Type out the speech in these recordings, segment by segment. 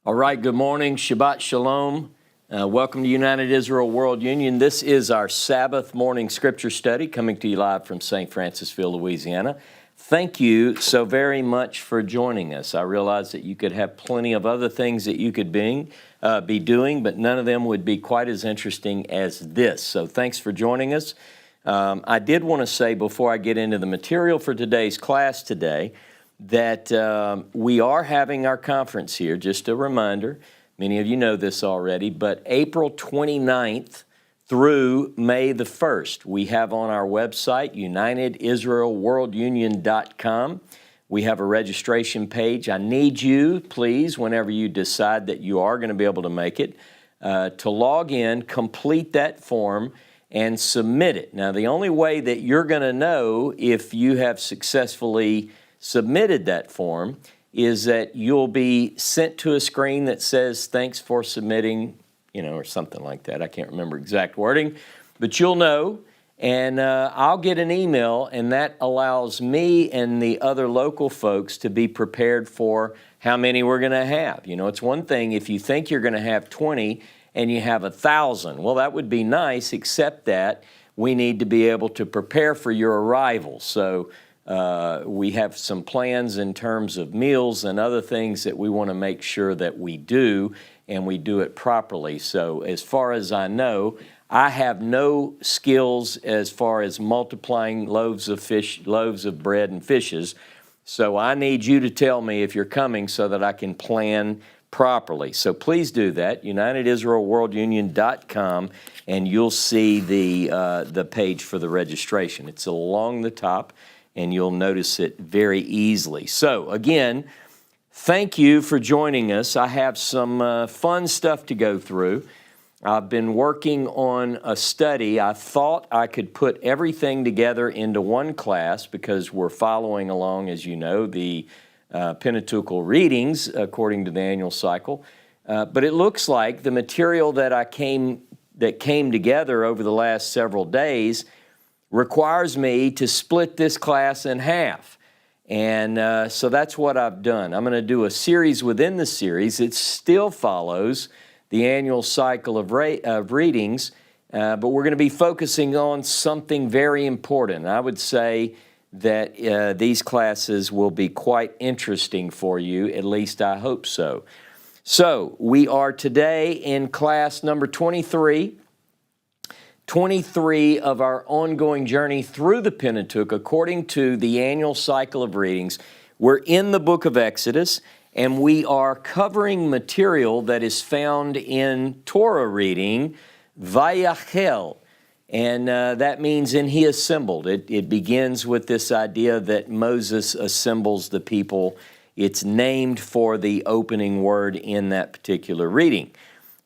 All right, good morning. Shabbat Shalom. Welcome to United Israel World Union. This is our Sabbath morning scripture study coming to you live from St. Francisville, Louisiana. Thank you so very much for joining us. I realize that you could have plenty of other things that you could be doing, but none of them would be quite as interesting as this. So thanks for joining us. I did want to say before I get into the material for today's class today, that we are having our conference here. Just a reminder, many of you know this already, but April 29th through May the 1st, we have on our website, UnitedIsraelWorldUnion.com. We have a registration page. I need you, please, whenever you decide that you are going to be able to make it, to log in, complete that form, and submit it. Now, the only way that you're going to know if you have successfully submitted that form is that you'll be sent to a screen that says, thanks for submitting, or something like that. I can't remember exact wording, but you'll know, and I'll get an email, and that allows me and the other local folks to be prepared for how many we're going to have. It's one thing if you think you're going to have 20 and you have 1,000. Well, that would be nice, except that we need to be able to prepare for your arrival. So we have some plans in terms of meals and other things that we want to make sure that we do, and we do it properly. So as far as I know, I have no skills as far as multiplying loaves of bread and fishes. So I need you to tell me if you're coming so that I can plan properly. So please do that, UnitedIsraelWorldUnion.com, and you'll see the page for the registration. It's along the top, and you'll notice it very easily. So again, thank you for joining us. I have some fun stuff to go through. I've been working on a study. I thought I could put everything together into one class because we're following along, as you know, the Pentateuch readings according to the annual cycle. But it looks like the material that came together over the last several days requires me to split this class in half. And so that's what I've done. I'm going to do a series within the series. It still follows the annual cycle of readings, but we're going to be focusing on something very important. I would say that these classes will be quite interesting for you, at least I hope so. So we are today in class number 23 of our ongoing journey through the Pentateuch according to the annual cycle of readings. We're in the book of Exodus, and we are covering material that is found in Torah reading, Vayachel, and that means and he assembled. It begins with this idea that Moses assembles the people. It's named for the opening word in that particular reading.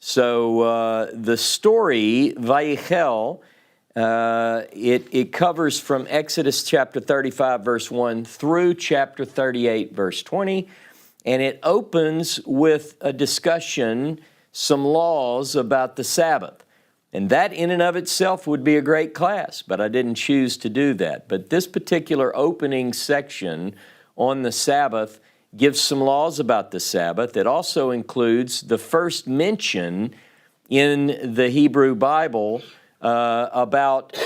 So the story, Vayachel, it covers from Exodus chapter 35, verse 1 through chapter 38, verse 20, and it opens with a discussion, some laws about the Sabbath. And that in and of itself would be a great class, but I didn't choose to do that. But this particular opening section on the Sabbath gives some laws about the Sabbath. It also includes the first mention in the Hebrew Bible about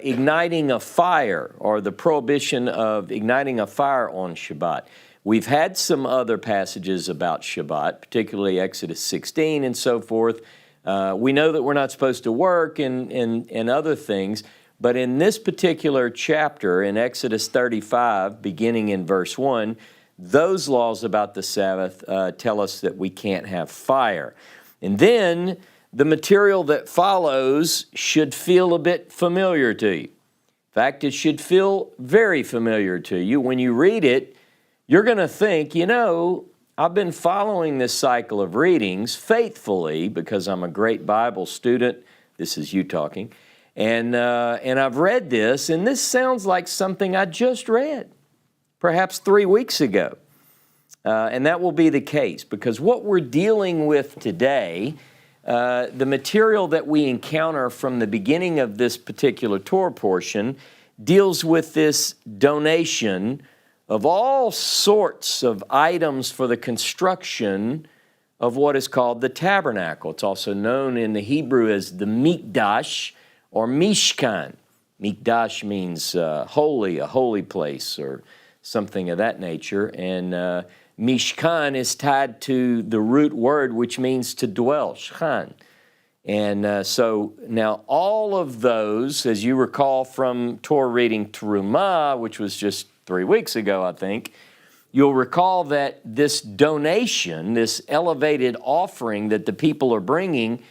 igniting a fire, or the prohibition of igniting a fire on Shabbat. We've had some other passages about Shabbat, particularly Exodus 16 and so forth. We know that we're not supposed to work and other things, but in this particular chapter, in Exodus 35, beginning in verse 1, those laws about the Sabbath tell us that we can't have fire. And then the material that follows should feel a bit familiar to you. In fact, it should feel very familiar to you. When you read it, you're going to think, I've been following this cycle of readings faithfully because I'm a great Bible student. This is you talking. And I've read this, and this sounds like something I just read, perhaps 3 weeks ago. And that will be the case, because what we're dealing with today, the material that we encounter from the beginning of this particular Torah portion, deals with this donation of all sorts of items for the construction of what is called the Tabernacle. It's also known in the Hebrew as the Mikdash or Mishkan. Mikdash means holy, a holy place, or something of that nature. And Mishkan is tied to the root word, which means to dwell, shchan. And so now all of those, as you recall from Torah reading Terumah, which was just 3 weeks ago, I think, you'll recall that this donation, this elevated offering that the people are bringing,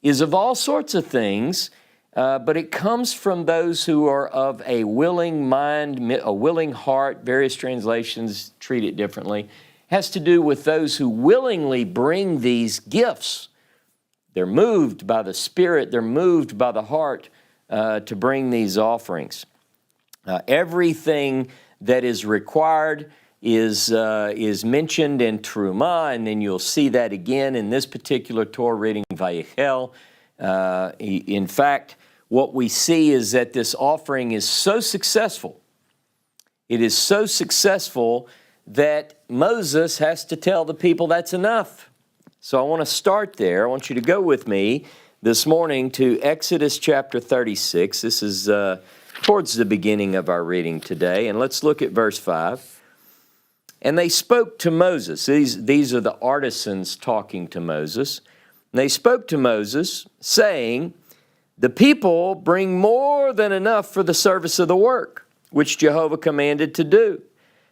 is of all sorts of things, but it comes from those who are of a willing mind, a willing heart. Various translations treat it differently. It has to do with those who willingly bring these gifts. They're moved by the Spirit, they're moved by the heart to bring these offerings. Everything that is required is mentioned in Terumah, and then you'll see that again in this particular Torah reading, Vayichel. In fact, what we see is that this offering is so successful. It is so successful that Moses has to tell the people that's enough. So I want to start there. I want you to go with me this morning to Exodus chapter 36. This is towards the beginning of our reading today. And let's look at verse 5. And they spoke to Moses. These are the artisans talking to Moses. And they spoke to Moses, saying, the people bring more than enough for the service of the work, which Jehovah commanded to do.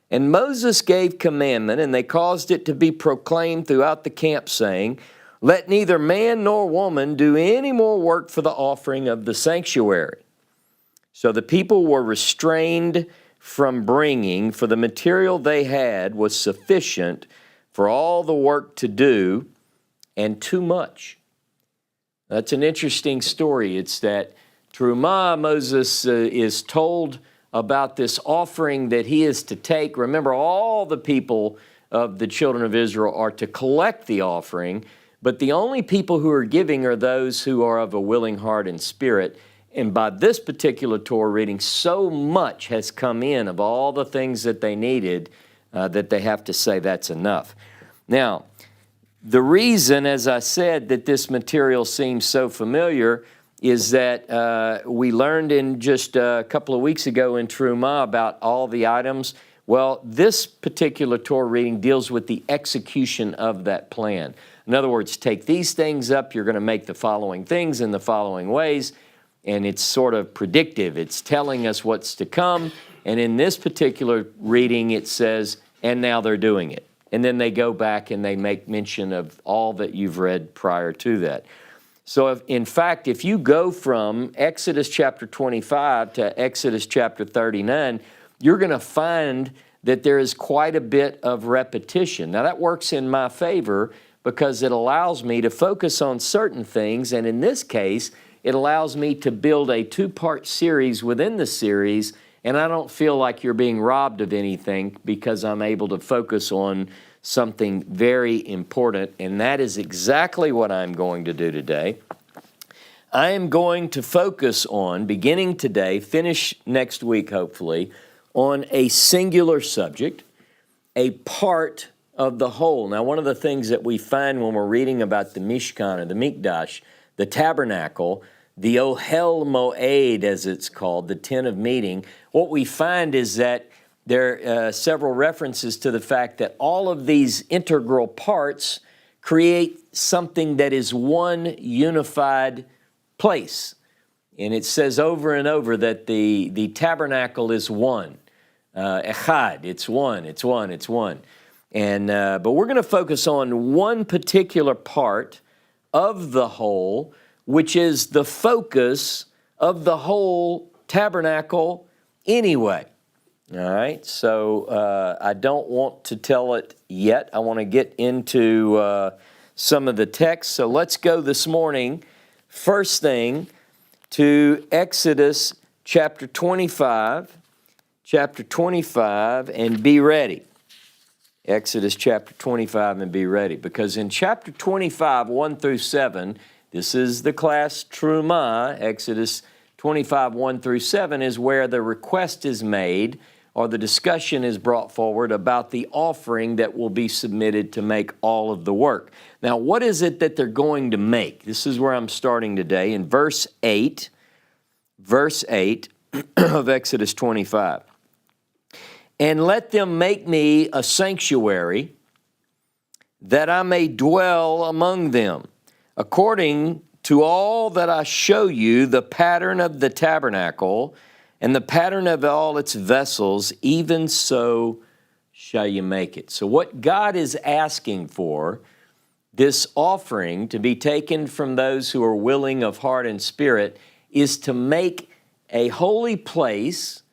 And Moses gave commandment, and they caused it to be proclaimed throughout the camp, saying, let neither man nor woman do any more work for the offering of the sanctuary. So the people were restrained from bringing, for the material they had was sufficient for all the work to do, and too much. That's an interesting story. It's that Terumah, Moses is told about this offering that he is to take. Remember, all the people of the children of Israel are to collect the offering, but the only people who are giving are those who are of a willing heart and spirit. And by this particular Torah reading, so much has come in of all the things that they needed that they have to say that's enough. Now, the reason, as I said, that this material seems so familiar is that we learned in just a couple of weeks ago in Terumah about all the items. Well, this particular Torah reading deals with the execution of that plan. In other words, take these things up, you're going to make the following things in the following ways, and it's sort of predictive. It's telling us what's to come, and in this particular reading it says, and now they're doing it. And then they go back and they make mention of all that you've read prior to that. So in fact, if you go from Exodus chapter 25 to Exodus chapter 39, you're going to find that there is quite a bit of repetition. Now that works in my favor because it allows me to focus on certain things, and in this case, it allows me to build a two-part series within the series, and I don't feel like you're being robbed of anything because I'm able to focus on something very important, and that is exactly what I'm going to do today. I am going to focus on, beginning today, finish next week hopefully, on a singular subject, a part of the whole. Now, one of the things that we find when we're reading about the Mishkan or the Mikdash, the Tabernacle, the Ohel Moed, as it's called, the tent of meeting, what we find is that there are several references to the fact that all of these integral parts create something that is one unified place. And it says over and over that the tabernacle is one. Echad, it's one, it's one, it's one. And but we're going to focus on one particular part of the whole, which is the focus of the whole tabernacle anyway. All right, so I don't want to tell it yet. I want to get into some of the text. So let's go this morning, first thing, to Exodus chapter 25, and be ready. Exodus chapter 25 and be ready. Because in chapter 25, 1 through 7, this is the class Terumah, Exodus 25, 1 through 7 is where the request is made, or the discussion is brought forward about the offering that will be submitted to make all of the work. Now, what is it that they're going to make? This is where I'm starting today in verse 8 of Exodus 25. And let them make me a sanctuary that I may dwell among them, according to all that I show you the pattern of the tabernacle and the pattern of all its vessels, even so shall you make it. So what God is asking for, this offering to be taken from those who are willing of heart and spirit, is to make a holy place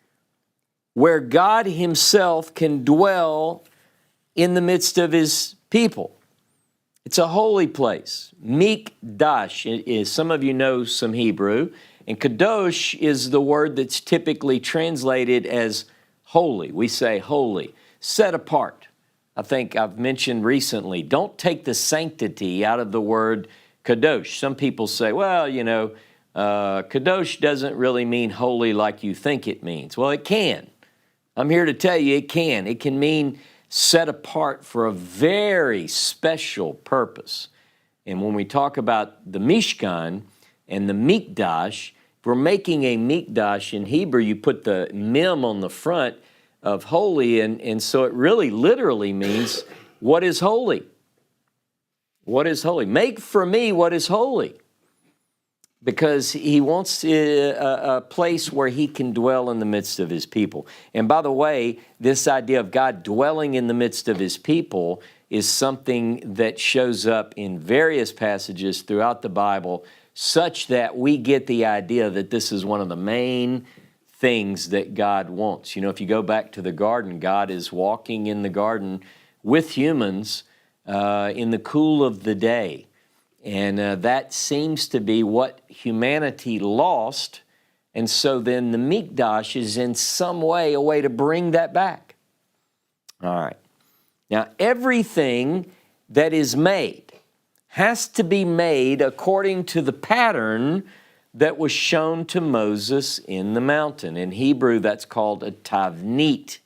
where God himself can dwell in the midst of his people. It's a holy place. Mikdash, some of you know some Hebrew, and kadosh is the word that's typically translated as holy. We say holy, set apart. I think I've mentioned recently, don't take the sanctity out of the word kadosh. Some people say, well, kadosh doesn't really mean holy like you think it means. Well, it can. I'm here to tell you it can. It can mean set apart for a very special purpose. And when we talk about the Mishkan and the Mikdash, if we're making a Mikdash in Hebrew, you put the mem on the front of holy, and so it really literally means what is holy. What is holy? Make for me what is holy. Because he wants a place where he can dwell in the midst of his people. And by the way, this idea of God dwelling in the midst of his people is something that shows up in various passages throughout the Bible, such that we get the idea that this is one of the main things that God wants. If you go back to the garden, God is walking in the garden with humans in the cool of the day. And that seems to be what humanity lost. And so then the Mikdash is in some way a way to bring that back. All right. Now, everything that is made has to be made according to the pattern that was shown to Moses in the mountain. In Hebrew, that's called a tavnit.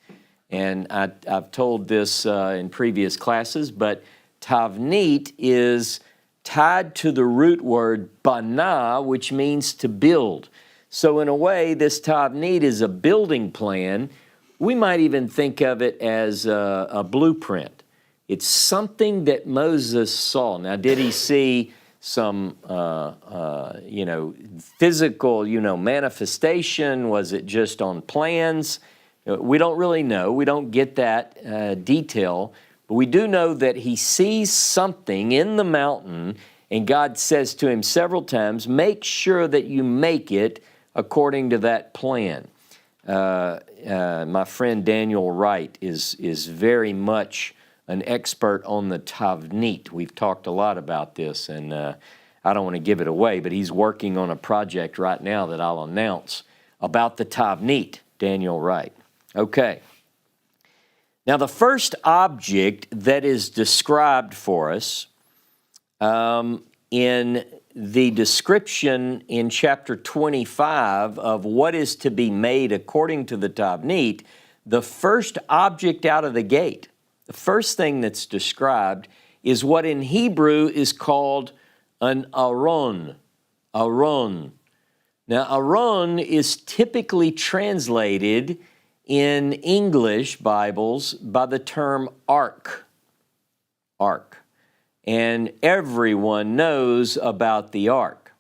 And I've told this in previous classes, but tavnit is tied to the root word bana, which means to build. So in a way, this tavnit is a building plan. We might even think of it as a blueprint. It's something that Moses saw. Now, did he see some, physical, manifestation? Was it just on plans? We don't really know. We don't get that detail. But we do know that he sees something in the mountain, and God says to him several times, make sure that you make it according to that plan. My friend Daniel Wright is very much an expert on the tavnit. We've talked a lot about this, and I don't want to give it away, but he's working on a project right now that I'll announce about the tavnit, Daniel Wright. Okay. Now, the first object that is described for us in the description in chapter 25 of what is to be made according to the tavnit, the first object out of the gate, the first thing that's described is what in Hebrew is called an aron. Aron. Now, aron is typically translated in English Bibles by the term ark. Ark. And everyone knows about the ark,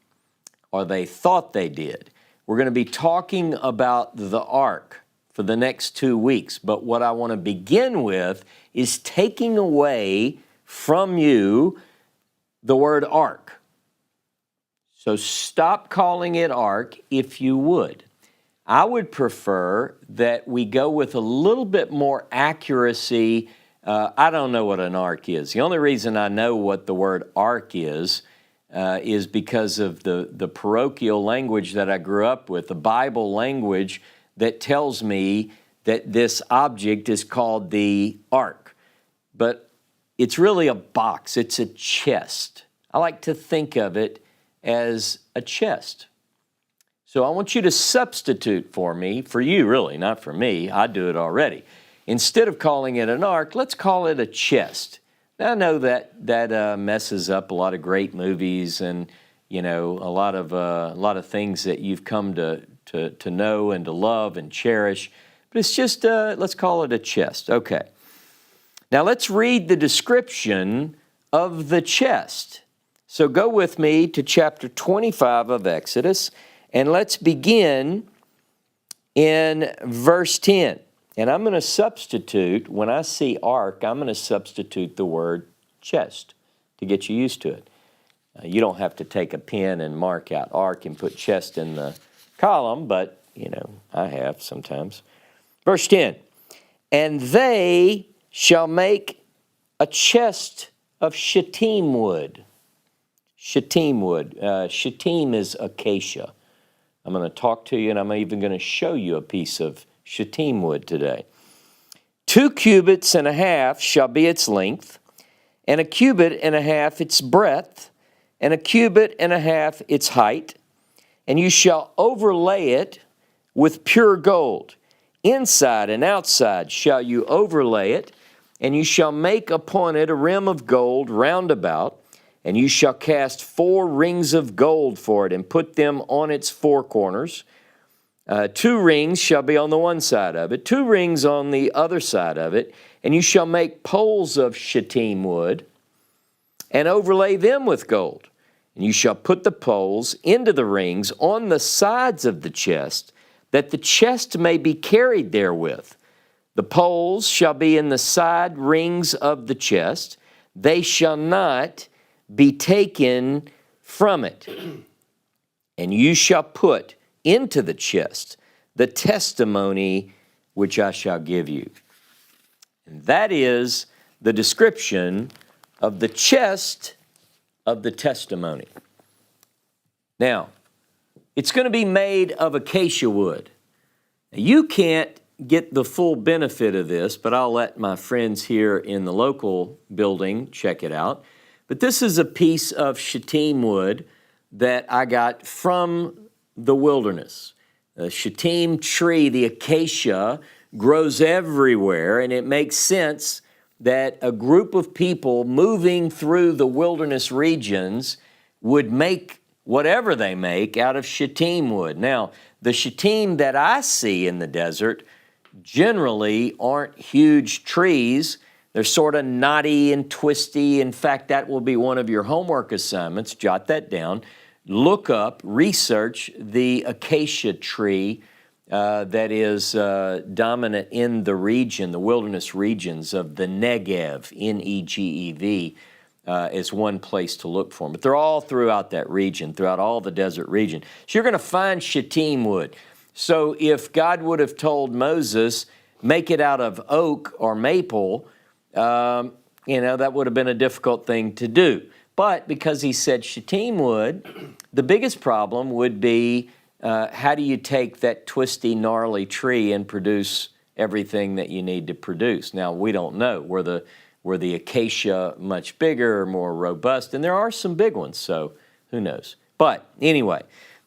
or they thought they did. We're going to be talking about the ark for the next 2 weeks, but what I want to begin with is taking away from you the word ark. So stop calling it ark if you would. I would prefer that we go with a little bit more accuracy. I don't know what an ark is. The only reason I know what the word ark is because of the parochial language that I grew up with, the Bible language that tells me that this object is called the ark. But it's really a box. It's a chest. I like to think of it as a chest. So I want you to substitute for you really, not for me. I do it already. Instead of calling it an ark, let's call it a chest. Now I know that messes up a lot of great movies and a lot of things that you've come to know and to love and cherish. But it's just let's call it a chest. Okay. Now let's read the description of the chest. So go with me to chapter 25 of Exodus, and let's begin in verse 10. And I'm going to substitute, when I see ark, I'm going to substitute the word chest to get you used to it. You don't have to take a pen and mark out ark and put chest in the column, but, I have sometimes. Verse 10, and they shall make a chest of shittim wood. Shittim wood. Shittim is acacia. I'm going to talk to you, and I'm even going to show you a piece of shittim wood today. 2 cubits and a half shall be its length, and 1 cubit and a half its breadth, and 1 cubit and a half its height. And you shall overlay it with pure gold. Inside and outside shall you overlay it, and you shall make upon it a rim of gold round about, and you shall cast 4 rings of gold for it, and put them on its 4 corners. 2 rings shall be on the one side of it, 2 rings on the other side of it, and you shall make poles of shittim wood, and overlay them with gold. And you shall put the poles into the rings on the sides of the chest, that the chest may be carried therewith. The poles shall be in the side rings of the chest. They shall not be taken from it. And you shall put into the chest the testimony which I shall give you. And that is the description of the chest of the testimony. Now, it's going to be made of acacia wood. Now, you can't get the full benefit of this, but I'll let my friends here in the local building check it out. But this is a piece of shittim wood that I got from the wilderness. The shittim tree, the acacia, grows everywhere, and it makes sense that a group of people moving through the wilderness regions would make whatever they make out of shittim wood. Now, the shittim that I see in the desert generally aren't huge trees. They're sort of knotty and twisty. In fact, that will be one of your homework assignments. Jot that down. Look up, research the acacia tree that is dominant in the region, the wilderness regions of the Negev, Negev, is one place to look for them. But they're all throughout that region, throughout all the desert region. So you're going to find shittim wood. So if God would have told Moses, make it out of oak or maple, that would have been a difficult thing to do. But because he said shittim wood, the biggest problem would be how do you take that twisty, gnarly tree and produce everything that you need to produce? Now, we don't know. Were the acacia much bigger or more robust? And there are some big ones, so who knows? But anyway,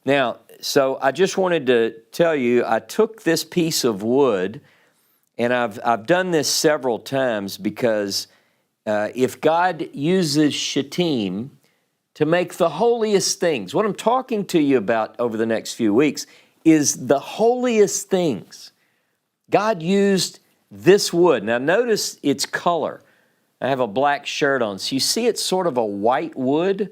now, so I just wanted to tell you, I took this piece of wood, and I've done this several times because if God uses shittim to make the holiest things, what I'm talking to you about over the next few weeks is the holiest things. God used this wood. Now notice its color. I have a black shirt on, so you see it's sort of a white wood.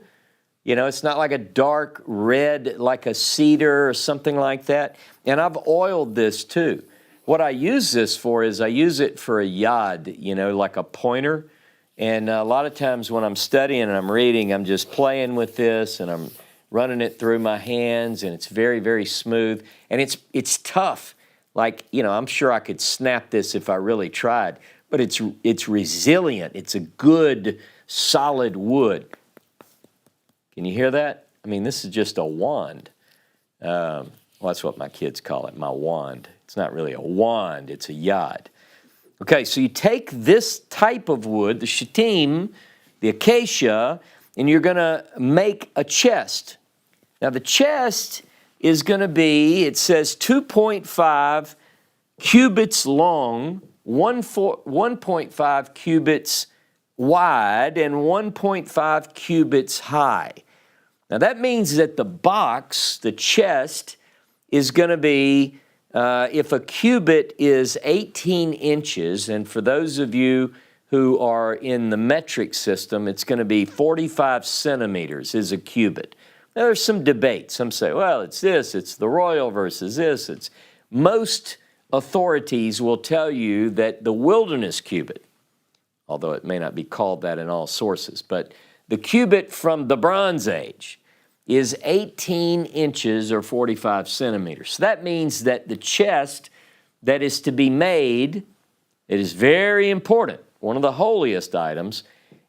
It's not like a dark red like a cedar or something like that. And I've oiled this too. What I use this for is I use it for a yod, like a pointer. And a lot of times when I'm studying and I'm reading, I'm just playing with this and I'm running it through my hands, and it's very, very smooth. And it's tough. Like, I'm sure I could snap this if I really tried, but it's resilient. It's a good, solid wood. Can you hear that? I mean, this is just a wand. Well, that's what my kids call it, my wand. It's not really a wand, it's a yod. Okay, so you take this type of wood, the shittim, the acacia, and you're going to make a chest. Now, the chest is going to be, it says 2.5 cubits long, 1.5 cubits wide, and 1.5 cubits high. Now that means that the box, the chest, is going to be, if a cubit is 18 inches, and for those of you who are in the metric system, it's going to be 45 centimeters is a cubit. Now there's some debate. Some say, well, it's this, it's the royal versus this. It's most authorities will tell you that the wilderness cubit, although it may not be called that in all sources, but the cubit from the Bronze Age is 18 inches or 45 centimeters. So that means that the chest that is to be made, it is very important, one of the holiest items.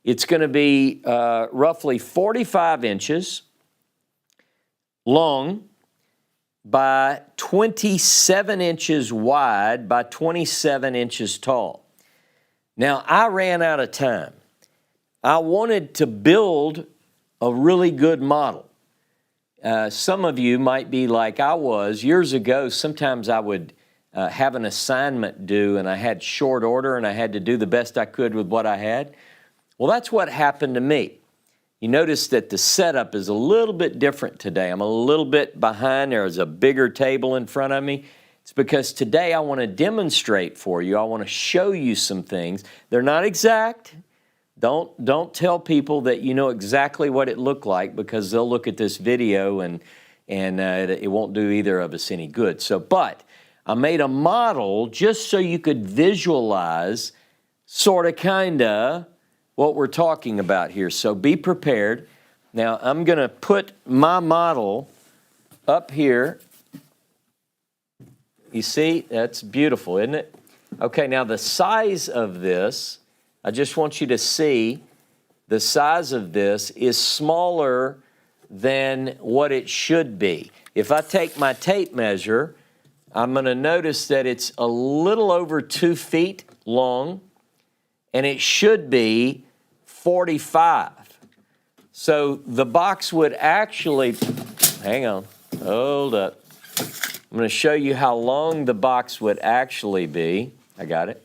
It's going to be roughly 45 inches long by 27 inches wide by 27 inches tall. Now, I ran out of time. I wanted to build a really good model. Some of you might be like I was. Years ago, sometimes I would have an assignment due, and I had short order, and I had to do the best I could with what I had. Well, that's what happened to me. You notice that the setup is a little bit different today. I'm a little bit behind. There's a bigger table in front of me. It's because today I want to demonstrate for you. I want to show you some things. They're not exact. Don't tell people that you know exactly what it looked like, because they'll look at this video and it won't do either of us any good. But I made a model just so you could visualize sort of, kind of, what we're talking about here. So be prepared. Now I'm going to put my model up here. You see, that's beautiful, isn't it? Okay, now the size of this, I just want you to see the size of this is smaller than what it should be. If I take my tape measure, I'm going to notice that it's a little over 2 feet long, and it should be 45. So the box would actually, hang on, hold up. I'm going to show you how long the box would actually be. I got it.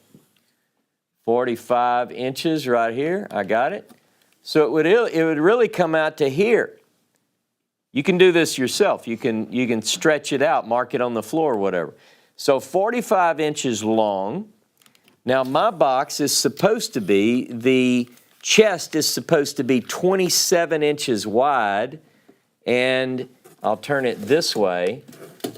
45 inches right here. I got it. So it would really come out to here. You can do this yourself. You can stretch it out, mark it on the floor or whatever. So 45 inches long. Now my box is supposed to be, the chest is supposed to be 27 inches wide, and I'll turn it this way.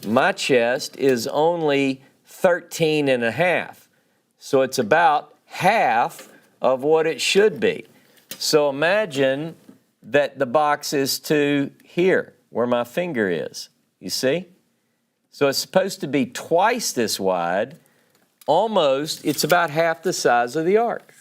My chest is only 13 and a half. So it's about half of what it should be. So imagine that the box is to here, where my finger is. You see? So it's supposed to be twice this wide. Almost, it's about half the size of the ark.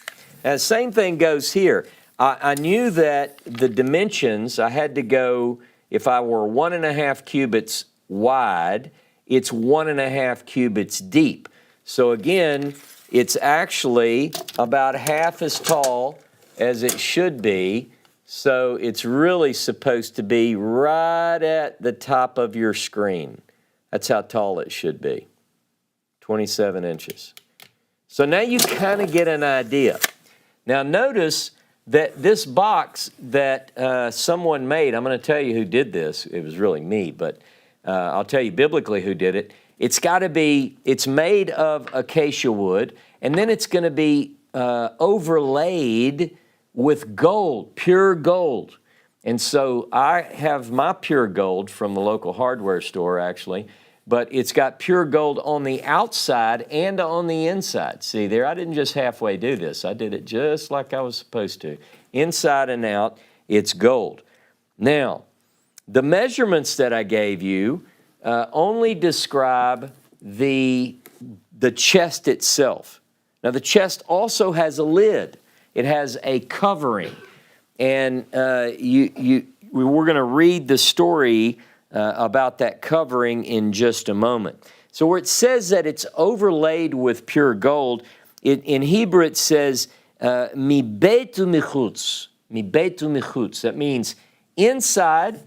And the same thing goes here. I knew that the dimensions, I had to go, if I were 1.5 cubits wide, it's 1.5 cubits deep. So again, it's actually about half as tall as it should be. So it's really supposed to be right at the top of your screen. That's how tall it should be, 27 inches. So now you kind of get an idea. Now notice that this box that someone made, I'm going to tell you who did this. It was really me, but I'll tell you biblically who did it. It's got to be, it's made of acacia wood, and then it's going to be overlaid with gold, pure gold. And so I have my pure gold from the local hardware store, actually, but it's got pure gold on the outside and on the inside. See there, I didn't just halfway do this. I did it just like I was supposed to. Inside and out, it's gold. Now, the measurements that I gave you only describe the chest itself. Now, the chest also has a lid. It has a covering. And we're going to read the story about that covering in just a moment. So where it says that it's overlaid with pure gold, in Hebrew it says, mi betu michutz. Mi betu michutz. That means inside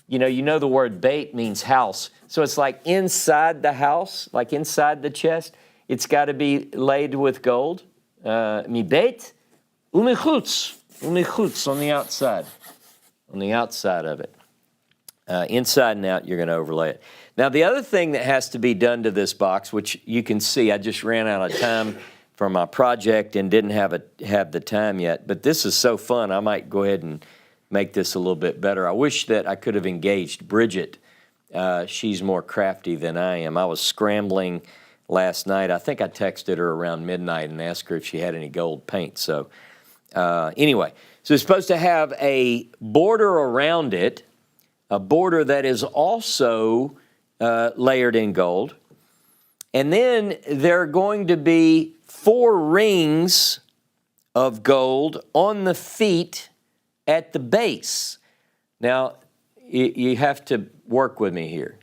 you know the word beit means house. So it's like inside the house, like inside the chest. It's got to be laid with gold. Mi beit umichutz. Umichutz on the outside. On the outside of it. Inside and out, you're going to overlay it. Now, the other thing that has to be done to this box, which you can see, I just ran out of time for my project and didn't have the time yet. But this is so fun, I might go ahead and make this a little bit better. I wish that I could have engaged Bridget. She's more crafty than I am. I was scrambling last night. I think I texted her around midnight and asked her if she had any gold paint. So anyway, so it's supposed to have a border around it, a border that is also layered in gold. And then there are going to be 4 rings of gold on the feet at the base. Now, you have to work with me here.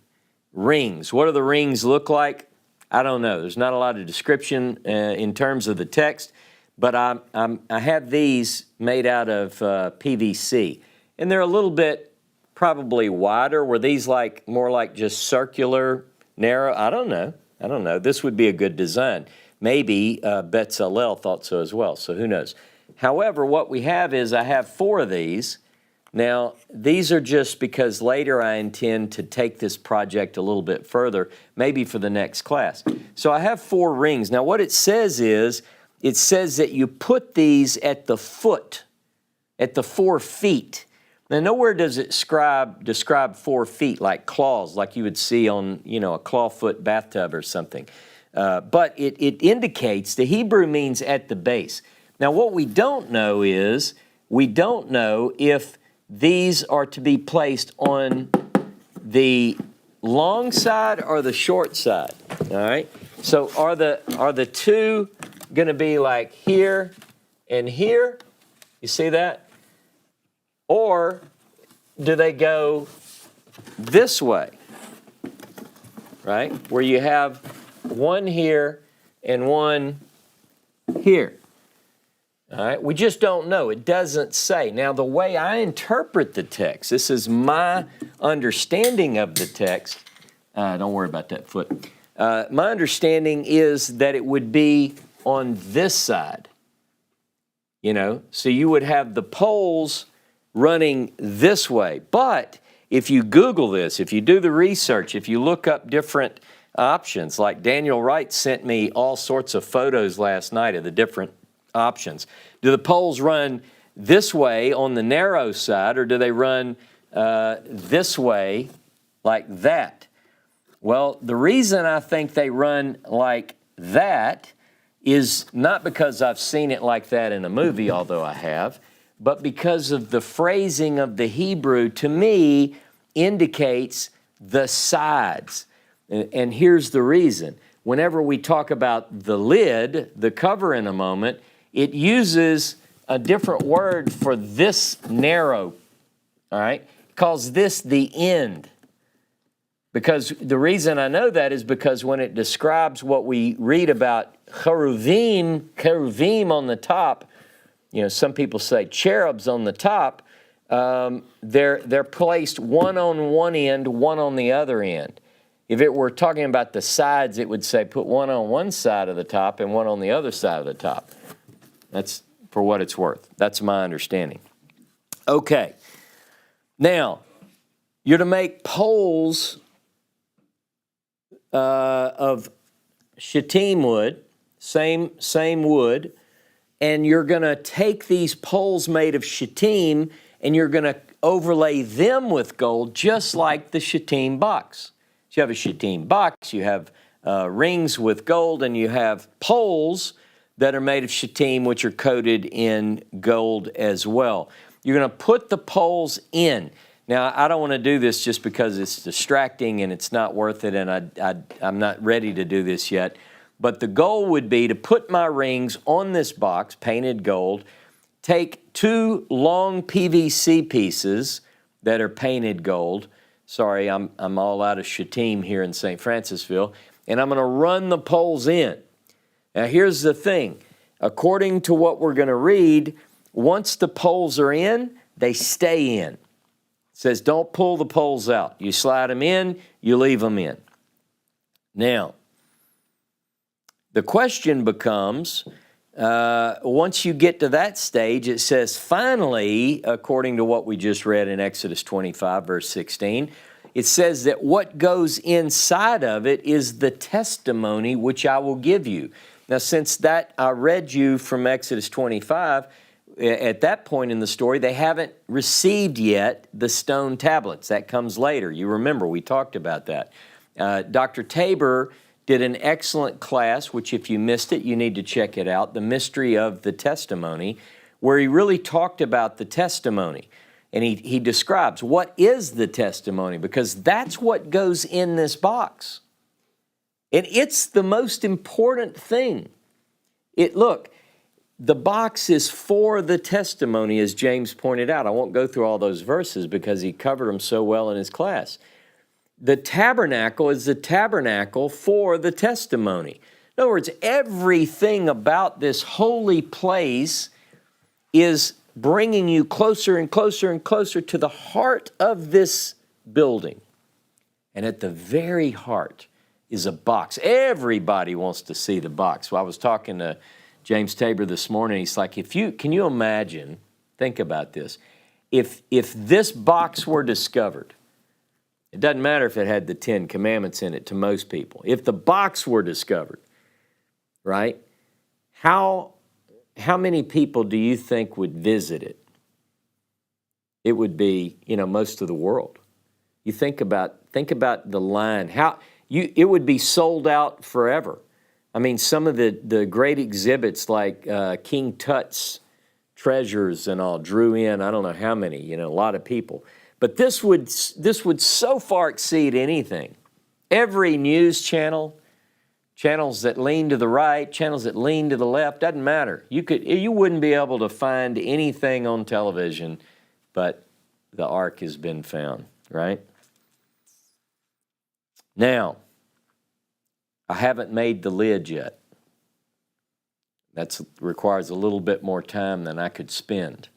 Rings. What do the rings look like? I don't know. There's not a lot of description in terms of the text, but I have these made out of PVC. And they're a little bit probably wider. Were these like more like just circular, narrow? I don't know. This would be a good design. Maybe Bezalel thought so as well, so who knows. However, what we have is I have 4 of these. Now, these are just because later I intend to take this project a little bit further, maybe for the next class. So I have 4 rings. Now, what it says is, it says that you put these at the foot, at the 4 feet. Now, nowhere does it describe 4 feet like claws, like you would see on, a clawfoot bathtub or something. But it indicates, the Hebrew means at the base. Now, what we don't know is, we don't know if these are to be placed on the long side or the short side, all right? So are the 2 going to be like here and here? You see that? Or do they go this way, right? Where you have one here and one here. All right, we just don't know. It doesn't say. Now, the way I interpret the text, this is my understanding of the text. Don't worry about that foot. My understanding is that it would be on this side. So you would have the poles running this way. But if you Google this, if you do the research, if you look up different options, like Daniel Wright sent me all sorts of photos last night of the different options. Do the poles run this way on the narrow side, or do they run this way like that? Well, the reason I think they run like that is not because I've seen it like that in a movie, although I have, but because of the phrasing of the Hebrew, to me, indicates the sides. And here's the reason. Whenever we talk about the lid, the cover in a moment, it uses a different word for this narrow, all right? It calls this the end. Because the reason I know that is because when it describes what we read about cheruvim on the top, some people say cherubs on the top, they're placed one on one end, one on the other end. If it were talking about the sides, it would say put one on one side of the top and one on the other side of the top. That's for what it's worth. That's my understanding. Okay. Now, you're to make poles of shittim wood, same wood, and you're going to take these poles made of shittim and you're going to overlay them with gold just like the shittim box. So you have a shittim box, you have rings with gold, and you have poles that are made of shittim, which are coated in gold as well. You're going to put the poles in. Now, I don't want to do this just because it's distracting and it's not worth it, and I'm not ready to do this yet. But the goal would be to put my rings on this box, painted gold, take 2 long PVC pieces that are painted gold. Sorry, I'm all out of shittim here in St. Francisville, and I'm going to run the poles in. Now, here's the thing. According to what we're going to read, once the poles are in, they stay in. says don't pull the poles out. You slide them in, you leave them in. Now, the question becomes, once you get to that stage, it says, finally, according to what we just read in Exodus 25, verse 16, it says that what goes inside of it is the testimony which I will give you. Now, since that I read you from Exodus 25, at that point in the story, they haven't received yet the stone tablets. That comes later. You remember, we talked about that. Dr. Tabor did an excellent class, which if you missed it, you need to check it out, The Mystery of the Testimony, where he really talked about the testimony. And he describes what is the testimony, because that's what goes in this box. And it's the most important thing. Look, the box is for the testimony, as James pointed out. I won't go through all those verses because he covered them so well in his class. The tabernacle is the tabernacle for the testimony. In other words, everything about this holy place is bringing you closer and closer and closer to the heart of this building. And at the very heart is a box. Everybody wants to see the box. Well, I was talking to James Tabor this morning. He's like, can you imagine, think about this, if this box were discovered, it doesn't matter if it had the 10 Commandments in it to most people. If the box were discovered, right, how many people do you think would visit it? It would be, most of the world. You think about the line. It would be sold out forever. I mean, some of the great exhibits like King Tut's treasures and all drew in, I don't know how many, a lot of people. But this would so far exceed anything. Every news channel, channels that lean to the right, channels that lean to the left, doesn't matter. You wouldn't be able to find anything on television, but the ark has been found, right? Now, I haven't made the lid yet. That requires a little bit more time than I could spend.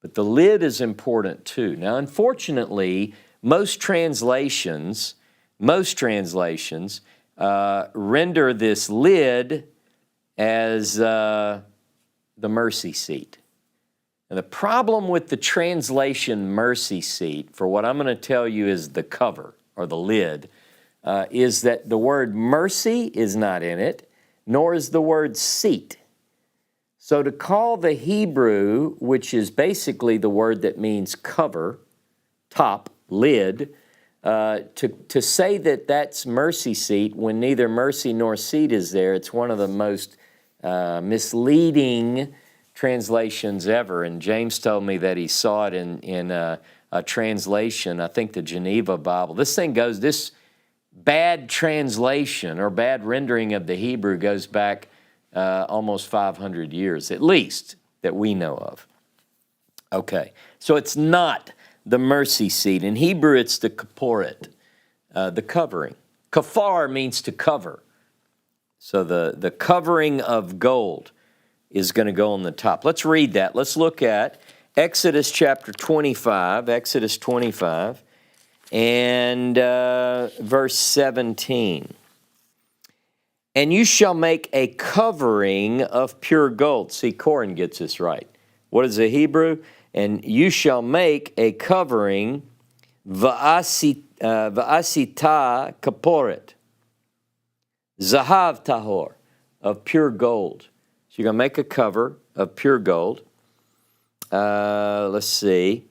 But the lid is important too. Now, unfortunately, most translations render this lid as the mercy seat. And the problem with the translation mercy seat, for what I'm going to tell you is the cover or the lid, is that the word mercy is not in it, nor is the word seat. So to call the Hebrew, which is basically the word that means cover, top, lid, to say that that's mercy seat when neither mercy nor seat is there, it's one of the most misleading translations ever. And James told me that he saw it in a translation, I think the Geneva Bible. This bad translation or bad rendering of the Hebrew goes back almost 500 years, at least, that we know of. Okay, so it's not the mercy seat. In Hebrew, it's the kaporet, the covering. Kafar means to cover. So the covering of gold is going to go on the top. Let's read that. Let's look at Exodus chapter 25, and verse 17. And you shall make a covering of pure gold. See, Corin gets this right. What is the Hebrew? And you shall make a covering, va'asita kaporet, zahav tahor, of pure gold. So you're going to make a cover of pure gold. Let's see.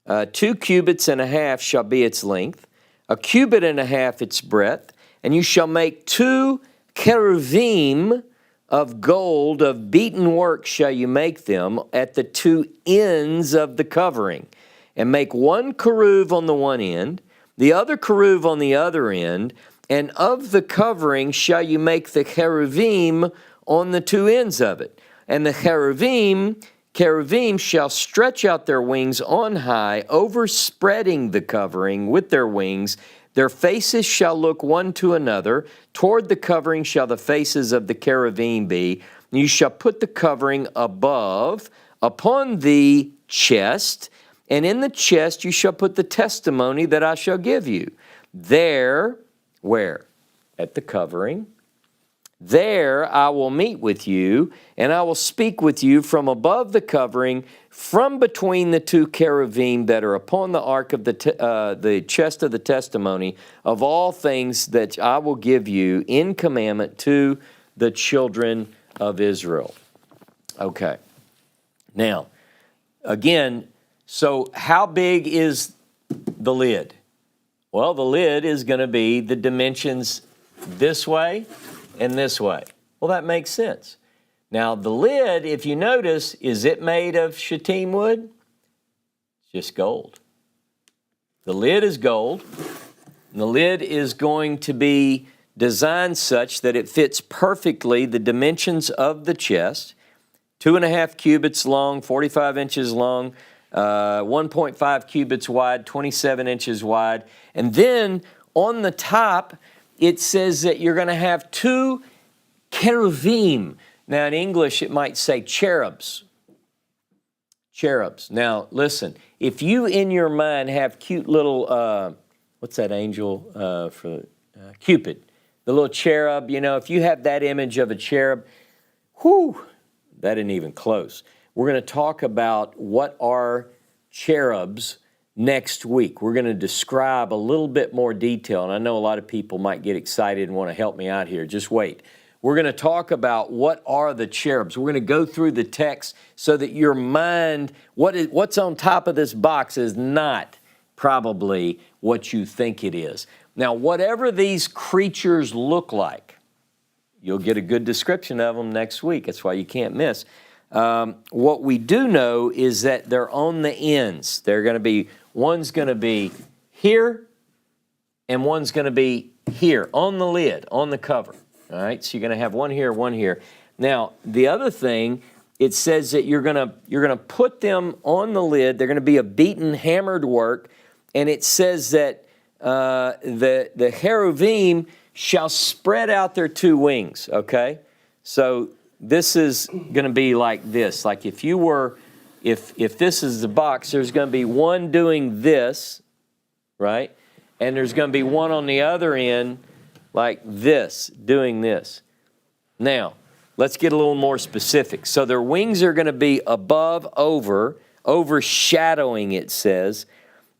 2 cubits and a half shall be its length, 1 cubit and a half its breadth, and you shall make 2 cherubim of gold, of beaten work shall you make them at the 2 ends of the covering. And make 1 cherub on the one end, the other cherub on the other end, and of the covering shall you make the cherubim on the 2 ends of it. And the cherubim shall stretch out their wings on high, overspreading the covering with their wings. Their faces shall look one to another. Toward the covering shall the faces of the cherubim be. You shall put the covering above, upon the chest, And in the chest you shall put the testimony that I shall give you. There, where? At the covering. There I will meet with you, and I will speak with you from above the covering, from between the two cherubim that are upon the ark of the chest of the testimony, of all things that I will give you in commandment to the children of Israel. Okay. Now, again, so how big is the lid? Well, the lid is going to be the dimensions this way and this way. Well, that makes sense. Now, the lid, if you notice, is it made of shittim wood? It's just gold. The lid is gold. And the lid is going to be designed such that it fits perfectly the dimensions of the chest. 2.5 cubits long, 45 inches long, 1.5 cubits wide, 27 inches wide. And then on the top, it says that you're going to have 2 cherubim. Now, in English, it might say cherubs. Cherubs. Now, listen, if you in your mind have cute little, what's that angel for Cupid, the little cherub, you know, if you have that image of a cherub, whew, that isn't even close. We're going to talk about what are cherubs next week. We're going to describe a little bit more detail, and I know a lot of people might get excited and want to help me out here. Just wait. We're going to talk about what are the cherubs. We're going to go through the text so that your mind, what's on top of this box is not probably what you think it is. Now, whatever these creatures look like, you'll get a good description of them next week. That's why you can't miss. What we do know is that they're on the ends. They're going to be, one's going to be here, and one's going to be here, on the lid, on the cover. All right, so you're going to have one here, one here. Now, the other thing, it says that you're going to put them on the lid. They're going to be a beaten, hammered work, and it says that the cherubim shall spread out their 2 wings. Okay, so this is going to be like this. Like if you were, if this is the box, there's going to be one doing this, right? And there's going to be one on the other end like this, doing this. Now, let's get a little more specific. So their wings are going to be above, overshadowing, it says.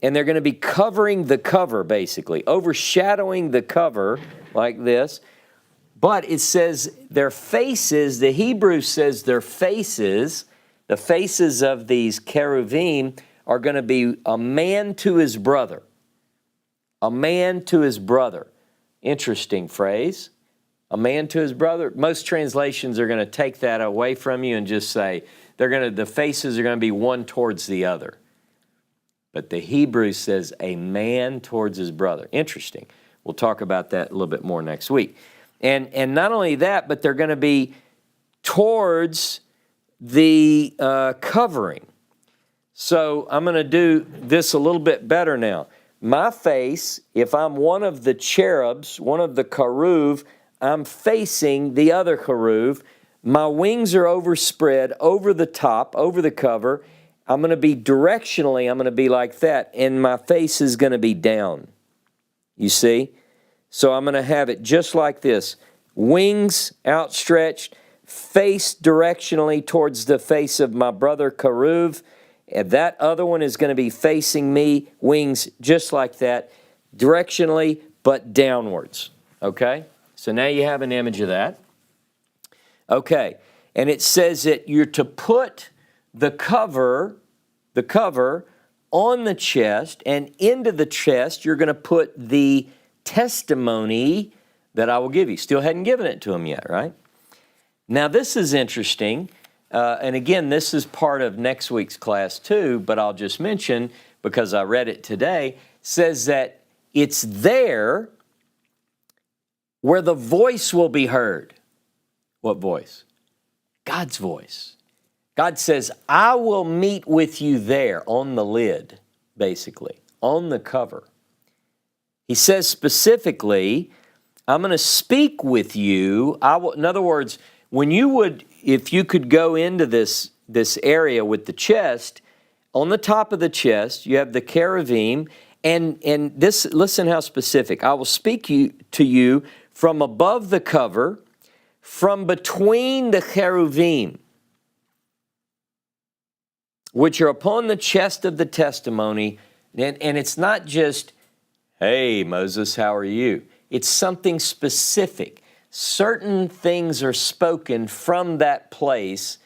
And they're going to be covering the cover, basically. Overshadowing the cover like this. But it says their faces, the Hebrew says their faces, the faces of these cherubim are going to be a man to his brother. A man to his brother. Interesting phrase. A man to his brother. Most translations are going to take that away from you and just say the faces are going to be one towards the other. But the Hebrew says a man towards his brother. Interesting. We'll talk about that a little bit more next week. And not only that, but they're going to be towards the covering. So I'm going to do this a little bit better now. My face, if I'm one of the cherubs, one of the keruv, I'm facing the other keruv. My wings are overspread over the top, over the cover. I'm going to be directionally, I'm going to be like that, and my face is going to be down. You see? So I'm going to have it just like this. Wings outstretched, face directionally towards the face of my brother keruv. And that other one is going to be facing me, wings just like that, directionally but downwards. Okay? So now you have an image of that. Okay. And it says that you're to put the cover on the chest, and into the chest you're going to put the testimony that I will give you. Still hadn't given it to him yet, right? Now this is interesting. And again, this is part of next week's class too, but I'll just mention, because I read it today, says that it's there where the voice will be heard. What voice? God's voice. God says, I will meet with you there on the lid, basically, on the cover. He says specifically, I'm going to speak with you. In other words, when you would, if you could go into this area with the chest, On the top of the chest, you have the cherubim, and this, listen how specific. I will speak to you from above the cover, from between the cherubim, which are upon the chest of the testimony. And it's not just, hey, Moses, how are you? It's something specific. Certain things are spoken from that place,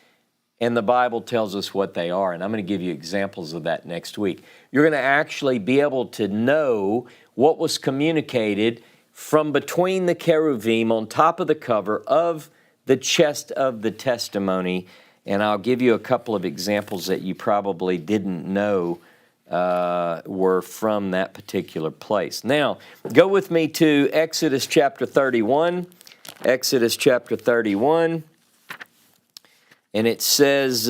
and the Bible tells us what they are. And I'm going to give you examples of that next week. You're going to actually be able to know what was communicated from between the cherubim on top of the cover of the chest of the testimony. And I'll give you a couple of examples that you probably didn't know were from that particular place. Now, go with me to Exodus chapter 31. Exodus chapter 31. And it says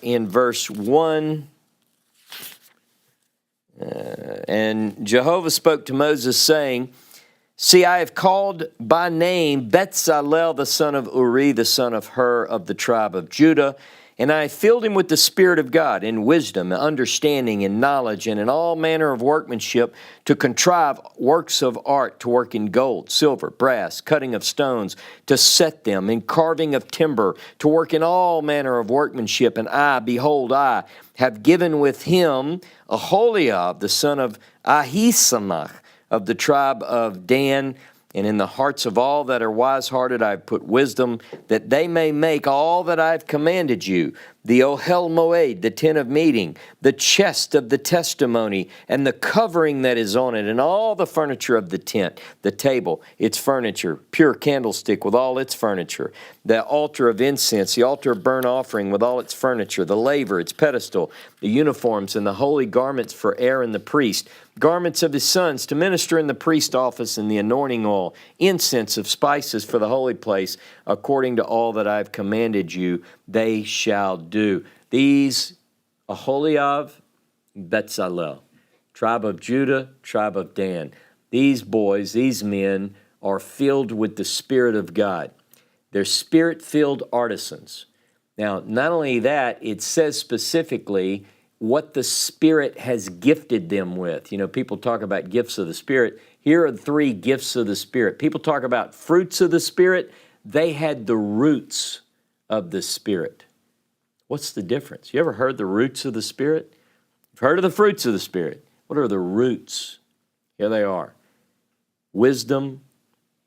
in verse 1, and Jehovah spoke to Moses, saying, See, I have called by name Bezalel, the son of Uri, the son of Hur, of the tribe of Judah, and I have filled him with the Spirit of God, in wisdom, understanding, and knowledge, and in all manner of workmanship, to contrive works of art, to work in gold, silver, brass, cutting of stones, to set them, and carving of timber, to work in all manner of workmanship. And I, behold, I have given with him Aholiab, the son of Ahisamach, of the tribe of Dan, and in the hearts of all that are wise-hearted I have put wisdom, that they may make all that I have commanded you, the Ohel Moed, the tent of meeting, the chest of the testimony, and the covering that is on it, and all the furniture of the tent, the table, its furniture, pure candlestick with all its furniture, the altar of incense, the altar of burnt offering with all its furniture, the laver, its pedestal, the uniforms, and the holy garments for Aaron the priest, garments of his sons to minister in the priest office, and the anointing oil, incense of spices for the holy place, according to all that I have commanded you, they shall do. These, Aholiab, Bezalel, tribe of Judah, tribe of Dan. These boys, these men are filled with the Spirit of God. They're Spirit-filled artisans. Now, not only that, it says specifically what the Spirit has gifted them with. You know, people talk about gifts of the Spirit. Here are 3 gifts of the Spirit. People talk about fruits of the Spirit. They had the roots of the Spirit. What's the difference? You ever heard the roots of the Spirit? You've heard of the fruits of the Spirit. What are the roots? Here they are. Wisdom,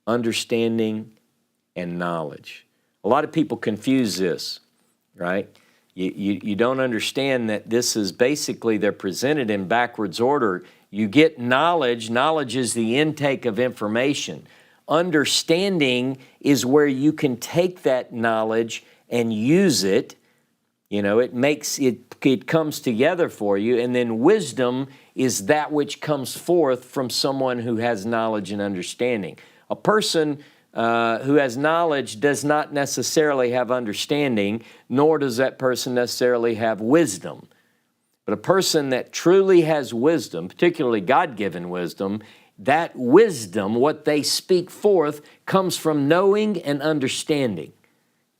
understanding, and knowledge. A lot of people confuse this, right? You don't understand that this is basically, they're presented in backwards order. You get knowledge. Knowledge is the intake of information. Understanding is where you can take that knowledge and use it. You know, it comes together for you. And then wisdom is that which comes forth from someone who has knowledge and understanding. A person who has knowledge does not necessarily have understanding, nor does that person necessarily have wisdom. But a person that truly has wisdom, particularly God-given wisdom, that wisdom, what they speak forth, comes from knowing and understanding.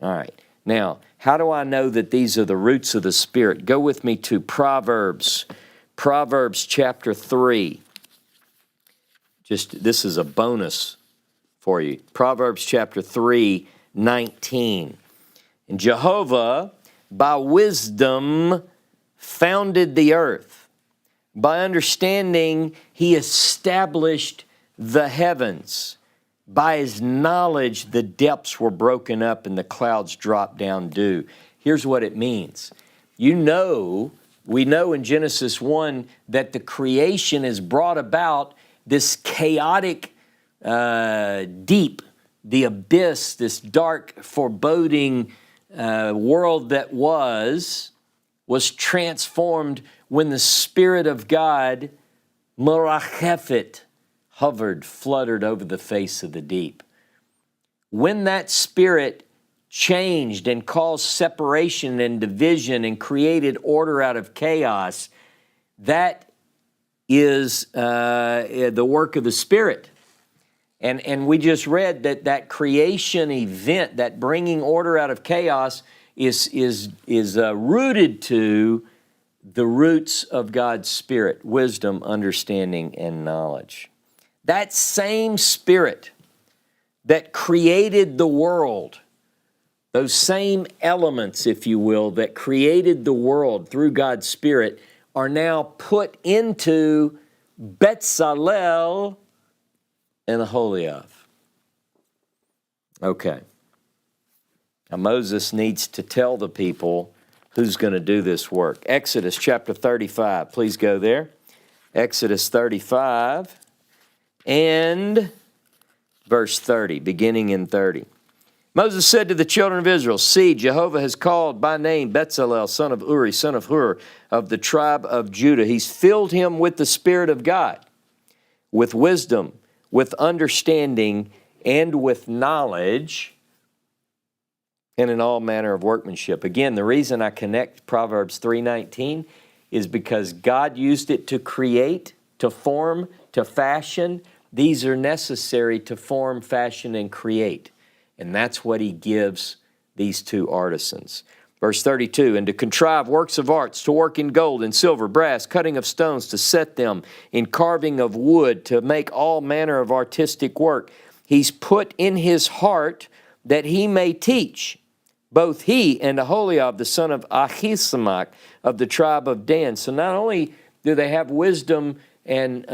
All right. Now, how do I know that these are the roots of the Spirit? Go with me to Proverbs. Proverbs chapter 3. This is a bonus for you. Proverbs chapter 3, 19. And Jehovah, by wisdom, founded the earth. By understanding, he established the heavens. By his knowledge, the depths were broken up and the clouds dropped down dew. Here's what it means. We know in Genesis 1 that the creation is brought about, this chaotic deep, the abyss, this dark, foreboding world that was transformed when the Spirit of God, merachefet, hovered, fluttered over the face of the deep. When that Spirit changed and caused separation and division and created order out of chaos, that is the work of the Spirit. And we just read that creation event, that bringing order out of chaos, is rooted to the roots of God's Spirit, wisdom, understanding, and knowledge. That same Spirit that created the world, those same elements, if you will, that created the world through God's Spirit are now put into Bezalel and the Holy of. Okay. Now Moses needs to tell the people who's going to do this work. Exodus chapter 35. Please go there. Exodus 35 and verse 30, beginning in 30. Moses said to the children of Israel, "See, Jehovah has called by name Bezalel, son of Uri, son of Hur, of the tribe of Judah. He's filled him with the Spirit of God, with wisdom, with understanding, and with knowledge, and in all manner of workmanship." Again, the reason I connect Proverbs 3:19 is because God used it to create, to form, to fashion. These are necessary to form, fashion, and create. And that's what he gives these two artisans. Verse 32, "And to contrive works of arts, to work in gold and silver, brass, cutting of stones, to set them, in carving of wood, to make all manner of artistic work. He's put in his heart that he may teach, both he and Aholiab, the son of Ahisamach, of the tribe of Dan." So not only do they have wisdom and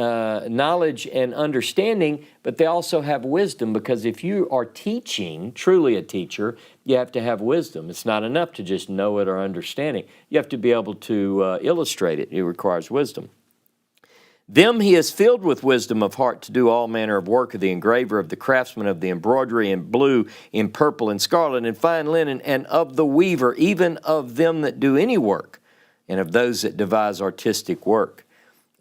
knowledge and understanding, but they also have wisdom, because if you are teaching, truly a teacher, you have to have wisdom. It's not enough to just know it or understand it. You have to be able to illustrate it. It requires wisdom. "Them he has filled with wisdom of heart to do all manner of work of the engraver, of the craftsman, of the embroidery in blue, in purple, and scarlet, and fine linen, and of the weaver, even of them that do any work, and of those that devise artistic work."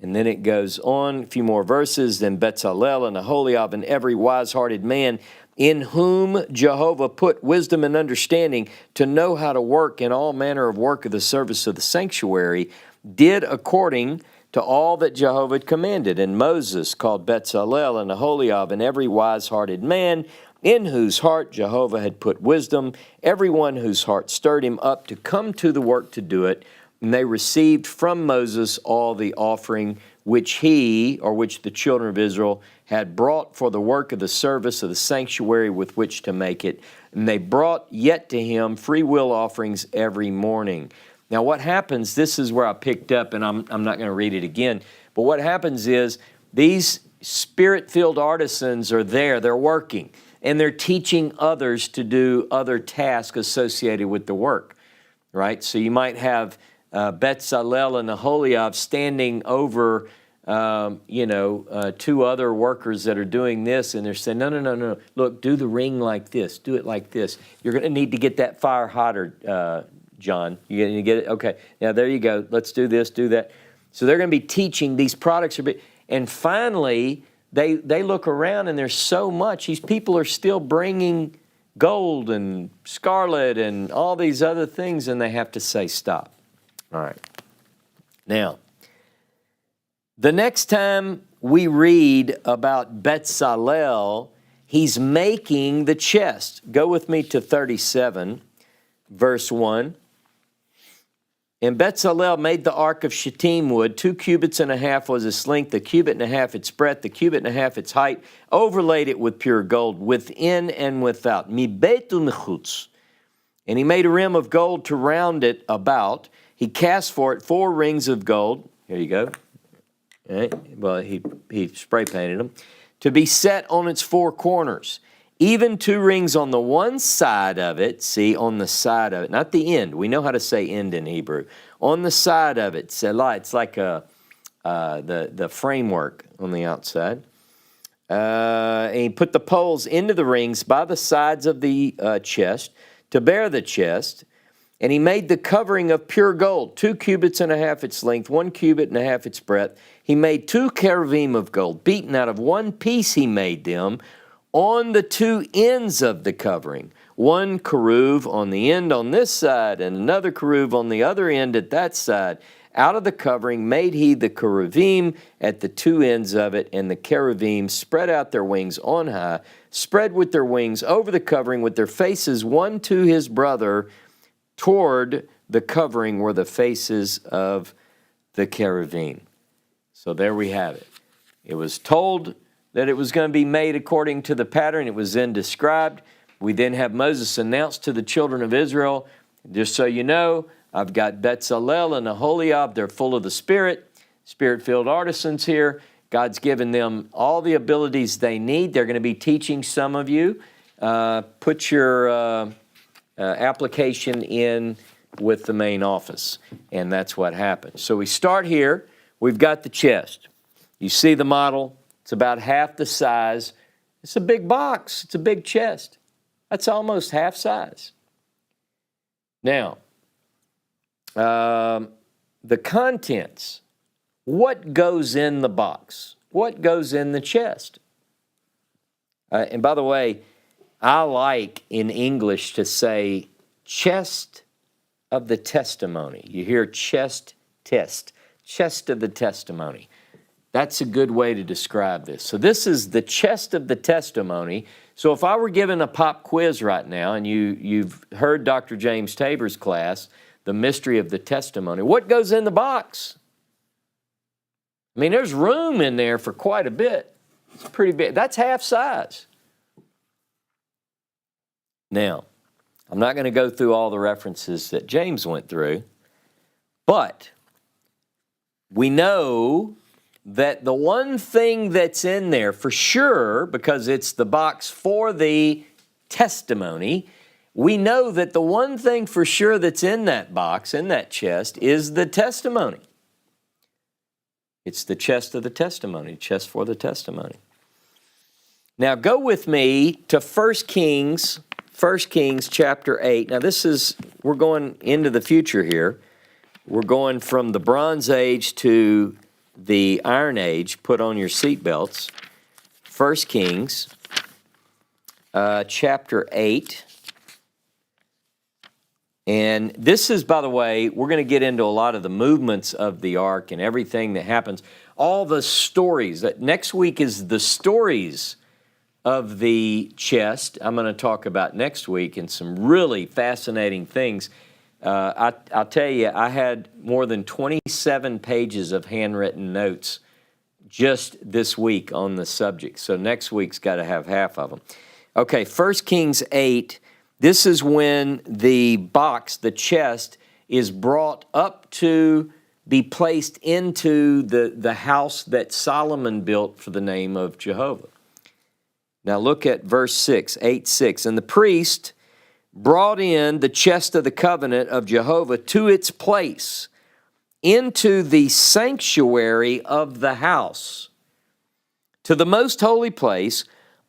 And then it goes on, a few more verses. "Then Bezalel and Aholiab and every wise-hearted man in whom Jehovah put wisdom and understanding to know how to work in all manner of work of the service of the sanctuary, did according to all that Jehovah had commanded. And Moses called Bezalel and Aholiab and every wise-hearted man in whose heart Jehovah had put wisdom, everyone whose heart stirred him up to come to the work to do it. And they received from Moses all the offering which the children of Israel had brought for the work of the service of the sanctuary with which to make it. And they brought yet to him free will offerings every morning." Now what happens, this is where I picked up, and I'm not going to read it again, but what happens is these Spirit-filled artisans are there, they're working, and they're teaching others to do other tasks associated with the work, right? So you might have Bezalel and Aholiab standing over, two other workers that are doing this, and they're saying, no, look, do the ring like this, do it like this. You're going to need to get that fire hotter, John. You get it? Okay, now there you go. Let's do this, do that. So they're going to be teaching. These products and finally, they look around, and there's so much. These people are still bringing gold and scarlet and all these other things, and they have to say, stop. All right. Now, the next time we read about Bezalel, he's making the chest. Go with me to 37, verse 1. "And Bezalel made the ark of shittim wood. 2 cubits and a half was its length, 1 cubit and a half its breadth, 1 cubit and a half its height. Overlaid it with pure gold, within and without. Mi betu mechutz. And he made a rim of gold to round it about. He cast for it 4 rings of gold." Here you go. All right. Well, he spray painted them. "To be set on its 4 corners. Even 2 rings on the one side of it." See, on the side of it, not the end. We know how to say end in Hebrew. On the side of it, selah. It's like the framework on the outside. And he put the poles into the rings by the sides of the chest to bear the chest. And he made the covering of pure gold, 2 cubits and a half its length, 1 cubit and a half its breadth. He made 2 cherubim of gold, beaten out of one piece he made them, on the 2 ends of the covering. 1 cherub on the end on this side, and another cherub on the other end at that side. Out of the covering made he the cherubim at the 2 ends of it, and the cherubim spread out their wings on high, spread with their wings over the covering, with their faces one to his brother, toward the covering were the faces of the cherubim. So there we have it. It was told that it was going to be made according to the pattern. It was then described. We then have Moses announce to the children of Israel, just so you know, I've got Bezalel and Aholiab. They're full of the Spirit, Spirit-filled artisans here. God's given them all the abilities they need. They're going to be teaching some of you. Put your application in with the main office, and that's what happens. So we start here. We've got the chest. You see the model. It's about half the size. It's a big box. It's a big chest. That's almost half size. Now, the contents. What goes in the box? What goes in the chest? And by the way, I like in English to say chest of the testimony. You hear chest of the testimony. That's a good way to describe this. So this is the chest of the testimony. So if I were given a pop quiz right now, and you've heard Dr. James Tabor's class, The Mystery of the Testimony, what goes in the box? I mean, there's room in there for quite a bit. It's pretty big. That's half size. Now, I'm not going to go through all the references that James went through, but we know that the one thing that's in there for sure, because it's the box for the testimony, we know that the one thing for sure that's in that box, in that chest, is the testimony. It's the chest of the testimony, chest for the testimony. Now go with me to 1 Kings chapter 8. Now we're going into the future here. We're going from the Bronze Age to the Iron Age. Put on your seatbelts. 1 Kings chapter 8. And this is, by the way, we're going to get into a lot of the movements of the ark and everything that happens. All the stories. Next week is the stories of the chest. I'm going to talk about next week and some really fascinating things. I'll tell you, I had more than 27 pages of handwritten notes just this week on the subject. So next week's got to have half of them. Okay, 1 Kings 8. This is when the box, the chest, is brought up to be placed into the house that Solomon built for the name of Jehovah. Now look at verse 6, 8:6. And the priest brought in the chest of the covenant of Jehovah to its place into the sanctuary of the house, to the most holy place,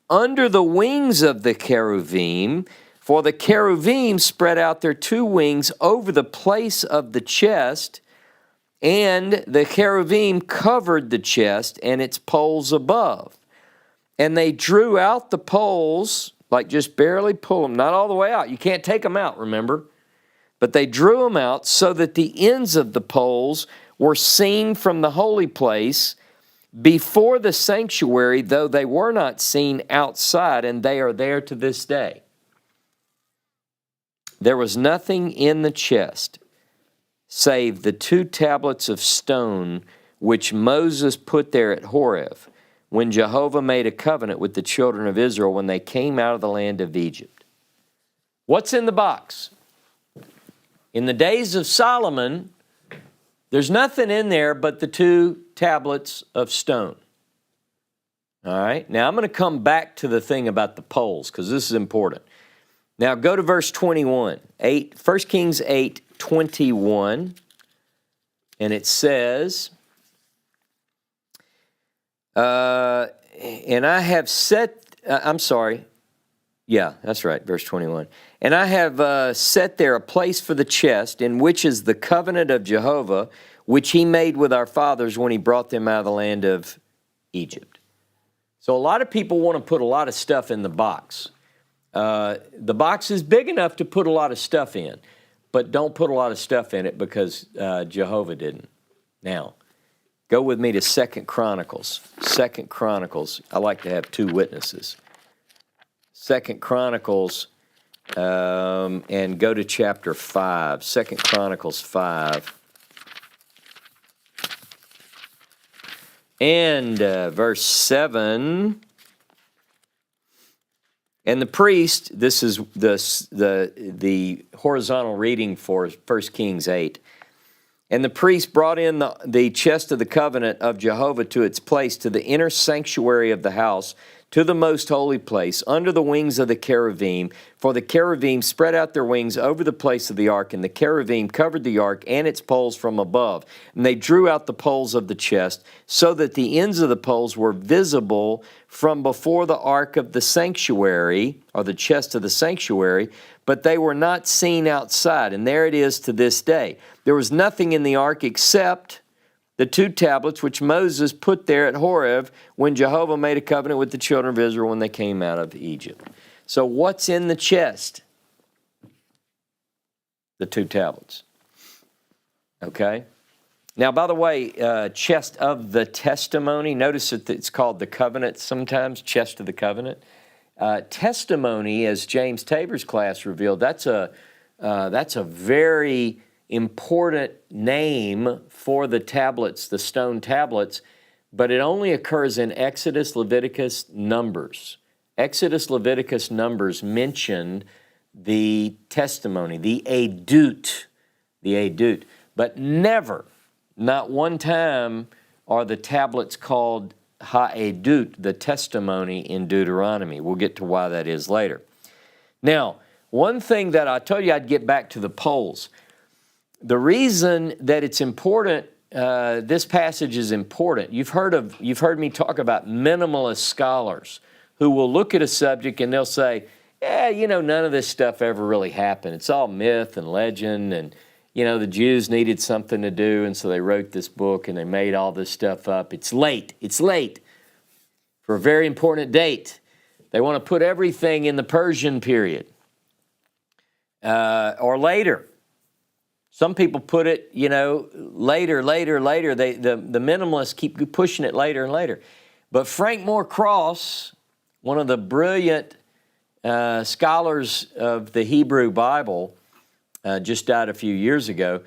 under the wings of the cherubim. For the cherubim spread out their two wings over the place of the chest, and the cherubim covered the chest and its poles above. And they drew out the poles, like just barely pull them, not all the way out. You can't take them out, remember? But they drew them out so that the ends of the poles were seen from the holy place before the sanctuary, though they were not seen outside, and they are there to this day. There was nothing in the chest save the 2 tablets of stone which Moses put there at Horeb, when Jehovah made a covenant with the children of Israel when they came out of the land of Egypt. What's in the box? In the days of Solomon, there's nothing in there but the 2 tablets of stone. All right? Now I'm going to come back to the thing about the poles, because this is important. Now go to verse 21, 1 Kings 8:21, and it says, and I have set, that's right, verse 21. And I have set there a place for the chest, in which is the covenant of Jehovah, which he made with our fathers when he brought them out of the land of Egypt. So a lot of people want to put a lot of stuff in the box. The box is big enough to put a lot of stuff in, but don't put a lot of stuff in it because Jehovah didn't. Now, go with me to 2 Chronicles. 2 Chronicles. I like to have 2 witnesses. 2 Chronicles and go to chapter 5, 2 Chronicles 5. And verse 7. And the priest, this is the horizontal reading for 1 Kings 8. And the priest brought in the chest of the covenant of Jehovah to its place, to the inner sanctuary of the house, to the most holy place, under the wings of the cherubim. For the cherubim spread out their wings over the place of the ark, and the cherubim covered the ark and its poles from above. And they drew out the poles of the chest, so that the ends of the poles were visible from before the ark of the sanctuary, or the chest of the sanctuary, but they were not seen outside. And there it is to this day. There was nothing in the ark except the 2 tablets which Moses put there at Horeb when Jehovah made a covenant with the children of Israel when they came out of Egypt. So what's in the chest? The 2 tablets. Okay? Now, by the way, chest of the testimony, notice that it's called the covenant sometimes, chest of the covenant. Testimony, as James Tabor's class revealed, that's a very important name for the tablets, the stone tablets, but it only occurs in Exodus, Leviticus, Numbers. Exodus, Leviticus, Numbers mention the testimony, the edut, but never, not one time, are the tablets called ha'edut, the testimony in Deuteronomy. We'll get to why that is later. Now, one thing that I told you I'd get back to the poles. The reason that it's important, this passage is important. You've heard me talk about minimalist scholars who will look at a subject and they'll say, none of this stuff ever really happened. It's all myth and legend, and the Jews needed something to do, and so they wrote this book and they made all this stuff up. It's late for a very important date. They want to put everything in the Persian period or later. Some people put it, later. The minimalists keep pushing it later and later. But Frank Moore Cross, one of the brilliant scholars of the Hebrew Bible, just died a few years ago.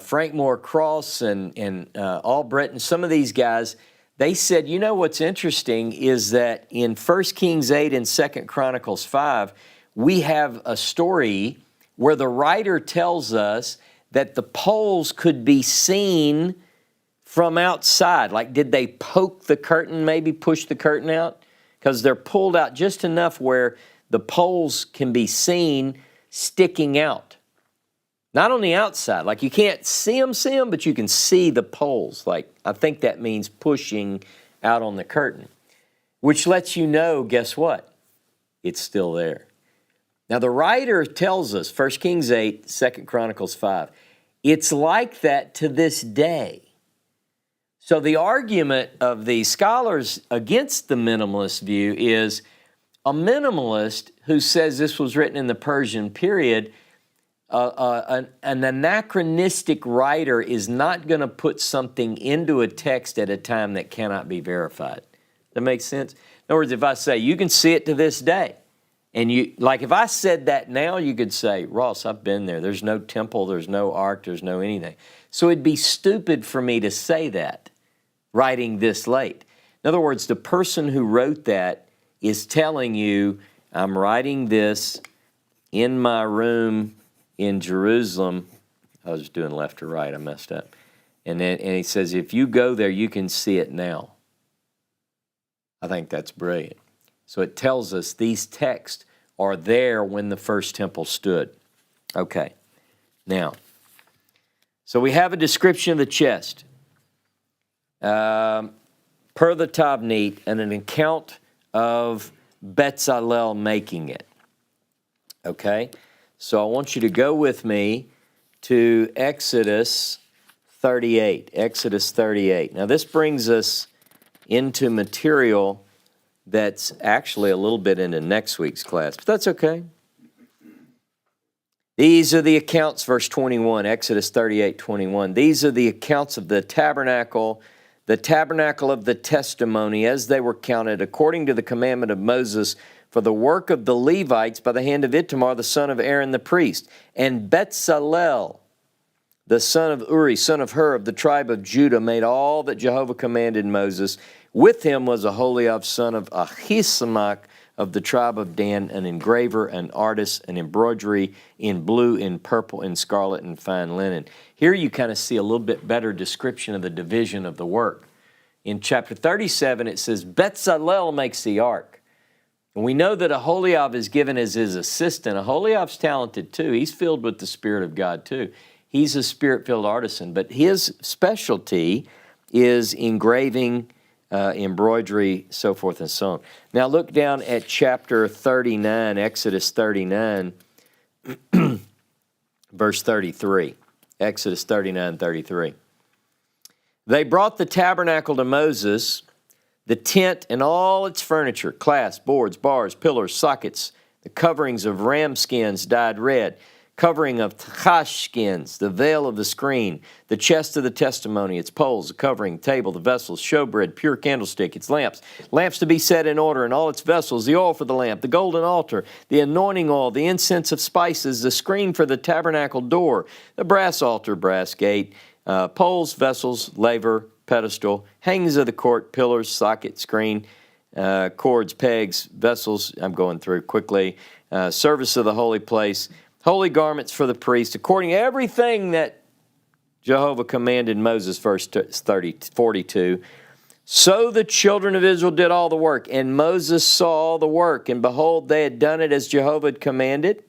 Frank Moore Cross and Albrecht, some of these guys, they said, what's interesting is that in 1 Kings 8 and 2 Chronicles 5, we have a story where the writer tells us that the poles could be seen from outside. Like, did they poke the curtain, maybe push the curtain out? Because they're pulled out just enough where the poles can be seen sticking out. Not on the outside. Like, you can't see them, but you can see the poles. Like, I think that means pushing out on the curtain. Which lets you know, guess what? It's still there. Now, the writer tells us, 1 Kings 8, 2 Chronicles 5, it's like that to this day. So the argument of the scholars against the minimalist view is a minimalist who says this was written in the Persian period, an anachronistic writer is not going to put something into a text at a time that cannot be verified. That makes sense? In other words, if I say, you can see it to this day, and if I said that now, you could say, Ross, I've been there. There's no temple, there's no ark, there's no anything. So it'd be stupid for me to say that, writing this late. In other words, the person who wrote that is telling you, I'm writing this in my room in Jerusalem. I was doing left to right, I messed up. And he says, if you go there, you can see it now. I think that's brilliant. So it tells us these texts are there when the first temple stood. Okay, now, so we have a description of the chest. Per the Tavnit, and an account of Bezalel making it. Okay, so I want you to go with me to Exodus 38. Exodus 38. Now this brings us into material that's actually a little bit into next week's class, but that's okay. These are the accounts, verse 21, Exodus 38, 21. These are the accounts of the tabernacle of the testimony, as they were counted according to the commandment of Moses for the work of the Levites by the hand of Itamar, the son of Aaron the priest, and Bezalel, the son of Uri, son of Hur, of the tribe of Judah, made all that Jehovah commanded Moses. With him was Aholiab, son of Ahisamach, of the tribe of Dan, an engraver, an artist, an embroidery in blue, in purple, in scarlet, and fine linen. Here you kind of see a little bit better description of the division of the work. In chapter 37, it says, Bezalel makes the ark. And we know that Aholiab is given as his assistant. Aholiab's talented too. He's filled with the Spirit of God too. He's a Spirit-filled artisan, but his specialty is engraving, embroidery, so forth and so on. Now look down at chapter 39, Exodus 39, verse 33. Exodus 39, 33. They brought the tabernacle to Moses, the tent and all its furniture, clasps, boards, bars, pillars, sockets, the coverings of ram skins dyed red, covering of chash skins, the veil of the screen, the chest of the testimony, its poles, the covering, table, the vessels, showbread, pure candlestick, its lamps, lamps to be set in order, and all its vessels, the oil for the lamp, the golden altar, the anointing oil, the incense of spices, the screen for the tabernacle door, the brass altar, brass gate, poles, vessels, laver, pedestal, hangings of the court, pillars, socket, screen, cords, pegs, vessels, I'm going through quickly, service of the holy place, holy garments for the priest, according to everything that Jehovah commanded Moses, verse 42. So the children of Israel did all the work, and Moses saw all the work, and behold, they had done it as Jehovah had commanded.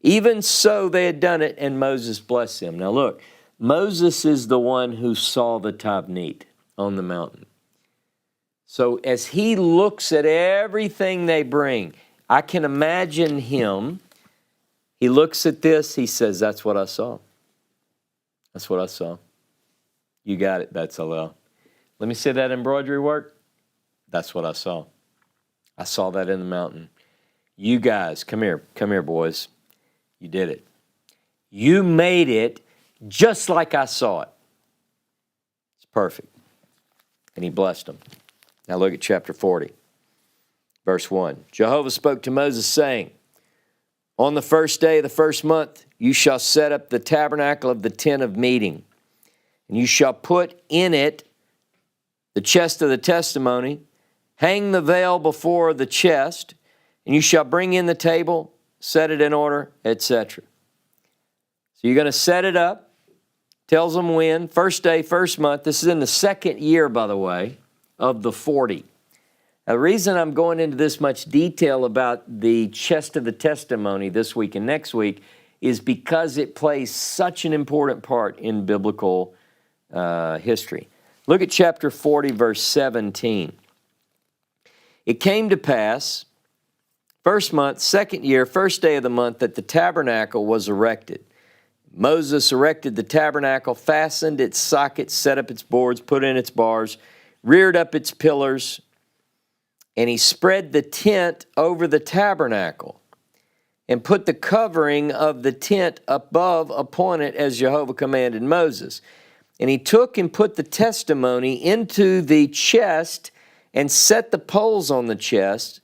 Even so they had done it, and Moses blessed them. Now look, Moses is the one who saw the Tabernacle on the mountain. So as he looks at everything they bring, I can imagine him. He looks at this, he says, that's what I saw. That's what I saw. You got it, Bezalel. Let me see that embroidery work. That's what I saw. I saw that in the mountain. You guys, come here, boys. You did it. You made it just like I saw it. It's perfect. And he blessed them. Now look at chapter 40, verse 1. Jehovah spoke to Moses, saying, on the first day of the first month, you shall set up the tabernacle of the tent of meeting, and you shall put in it the chest of the testimony, hang the veil before the chest, and you shall bring in the table, set it in order, etc. So you're going to set it up. Tells them when, first day, first month. This is in the second year, by the way, of the 40. Now, the reason I'm going into this much detail about the chest of the testimony this week and next week is because it plays such an important part in biblical history. Look at chapter 40, verse 17. It came to pass, first month, second year, first day of the month, that the tabernacle was erected. Moses erected the tabernacle, fastened its sockets, set up its boards, put in its bars, reared up its pillars, and he spread the tent over the tabernacle and put the covering of the tent above upon it as Jehovah commanded Moses. And he took and put the testimony into the chest and set the poles on the chest,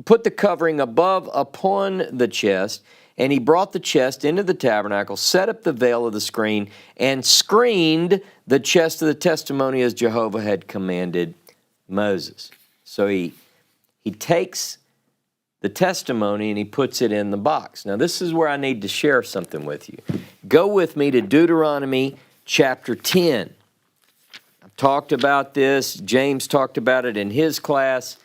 put the covering above upon the chest, and he brought the chest into the tabernacle, set up the veil of the screen, and screened the chest of the testimony as Jehovah had commanded Moses. So he takes the testimony and he puts it in the box. Now this is where I need to share something with you. Go with me to Deuteronomy chapter 10. I've talked about this. James talked about it in his class.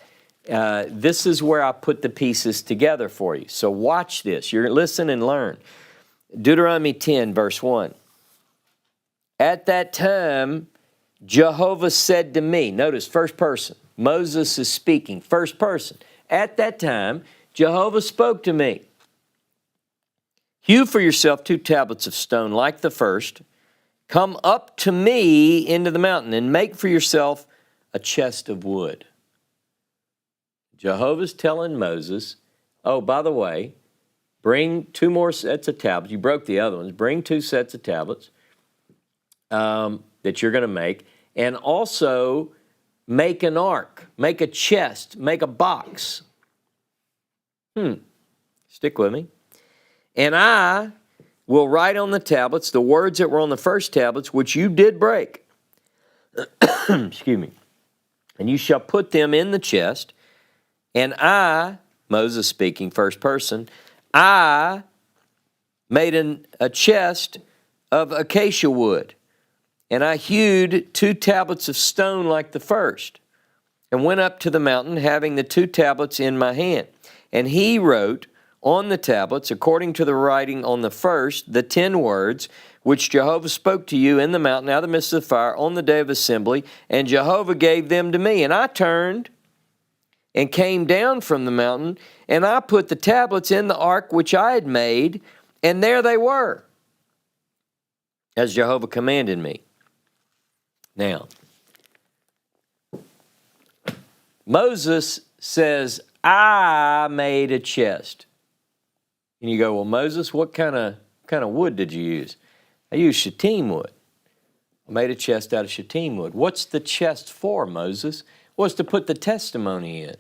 This is where I put the pieces together for you. So watch this. You're listen and learn. Deuteronomy 10, verse 1. At that time, Jehovah said to me, notice first person. Moses is speaking, first person. At that time, Jehovah spoke to me. Hew for yourself 2 tablets of stone like the first. Come up to me into the mountain and make for yourself a chest of wood. Jehovah's telling Moses, oh, by the way, bring 2 more sets of tablets. You broke the other ones. Bring 2 sets of tablets that you're going to make. And also make an ark, make a chest, make a box. Stick with me. And I will write on the tablets the words that were on the first tablets, which you did break. Excuse me. And you shall put them in the chest. And I, Moses speaking, first person, I made a chest of acacia wood. And I hewed 2 tablets of stone like the first, and went up to the mountain, having the 2 tablets in my hand. And he wrote on the tablets, according to the writing on the first, the 10 words, which Jehovah spoke to you in the mountain out of the midst of the fire on the day of assembly, and Jehovah gave them to me. And I turned and came down from the mountain, and I put the tablets in the ark which I had made, and there they were, as Jehovah commanded me. Now, Moses says, I made a chest. And you go, well, Moses, what kind of wood did you use? I used shittim wood. I made a chest out of shittim wood. What's the chest for, Moses? Was to put the testimony in.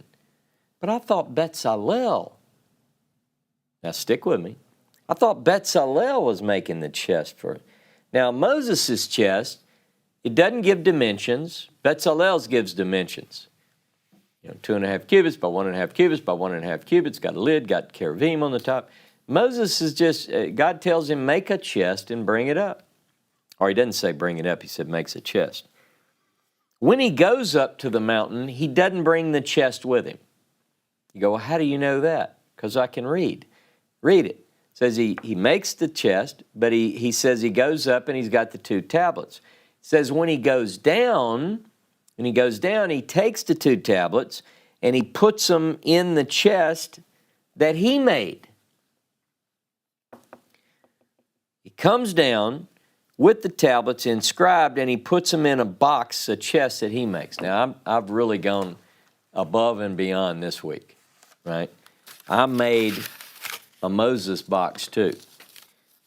But I thought Bezalel. Now stick with me. I thought Bezalel was making the chest for it. Now Moses' chest, it doesn't give dimensions. Bezalel's gives dimensions. 2.5 cubits by 1.5 cubits by 1.5 cubits, got a lid, got cherubim on the top. Moses is just, God tells him, make a chest and bring it up. Or he doesn't say bring it up, he said makes a chest. When he goes up to the mountain, he doesn't bring the chest with him. You go, well, how do you know that? Because I can read. Read it. It says he makes the chest, but he says he goes up and he's got the 2 tablets. It says when he goes down, he takes the 2 tablets and he puts them in the chest that he made. He comes down with the tablets inscribed and he puts them in a chest that he makes. Now, I've really gone above and beyond this week, right? I made a Moses box too.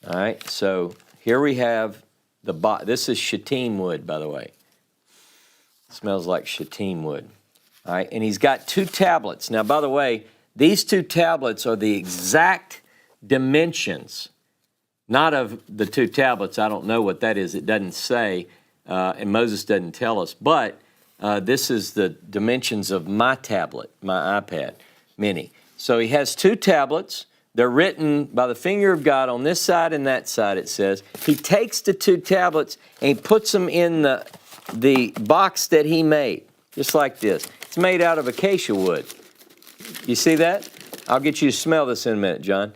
All right, so here we have the box. This is shittim wood, by the way. It smells like shittim wood. All right, and he's got 2 tablets. Now, by the way, these 2 tablets are the exact dimensions, not of the 2 tablets. I don't know what that is. It doesn't say, and Moses doesn't tell us, but this is the dimensions of my tablet, my iPad mini. So he has 2 tablets. They're written by the finger of God on this side and that side, it says. He takes the 2 tablets and he puts them in the box that he made, just like this. It's made out of acacia wood. You see that? I'll get you to smell this in a minute, John.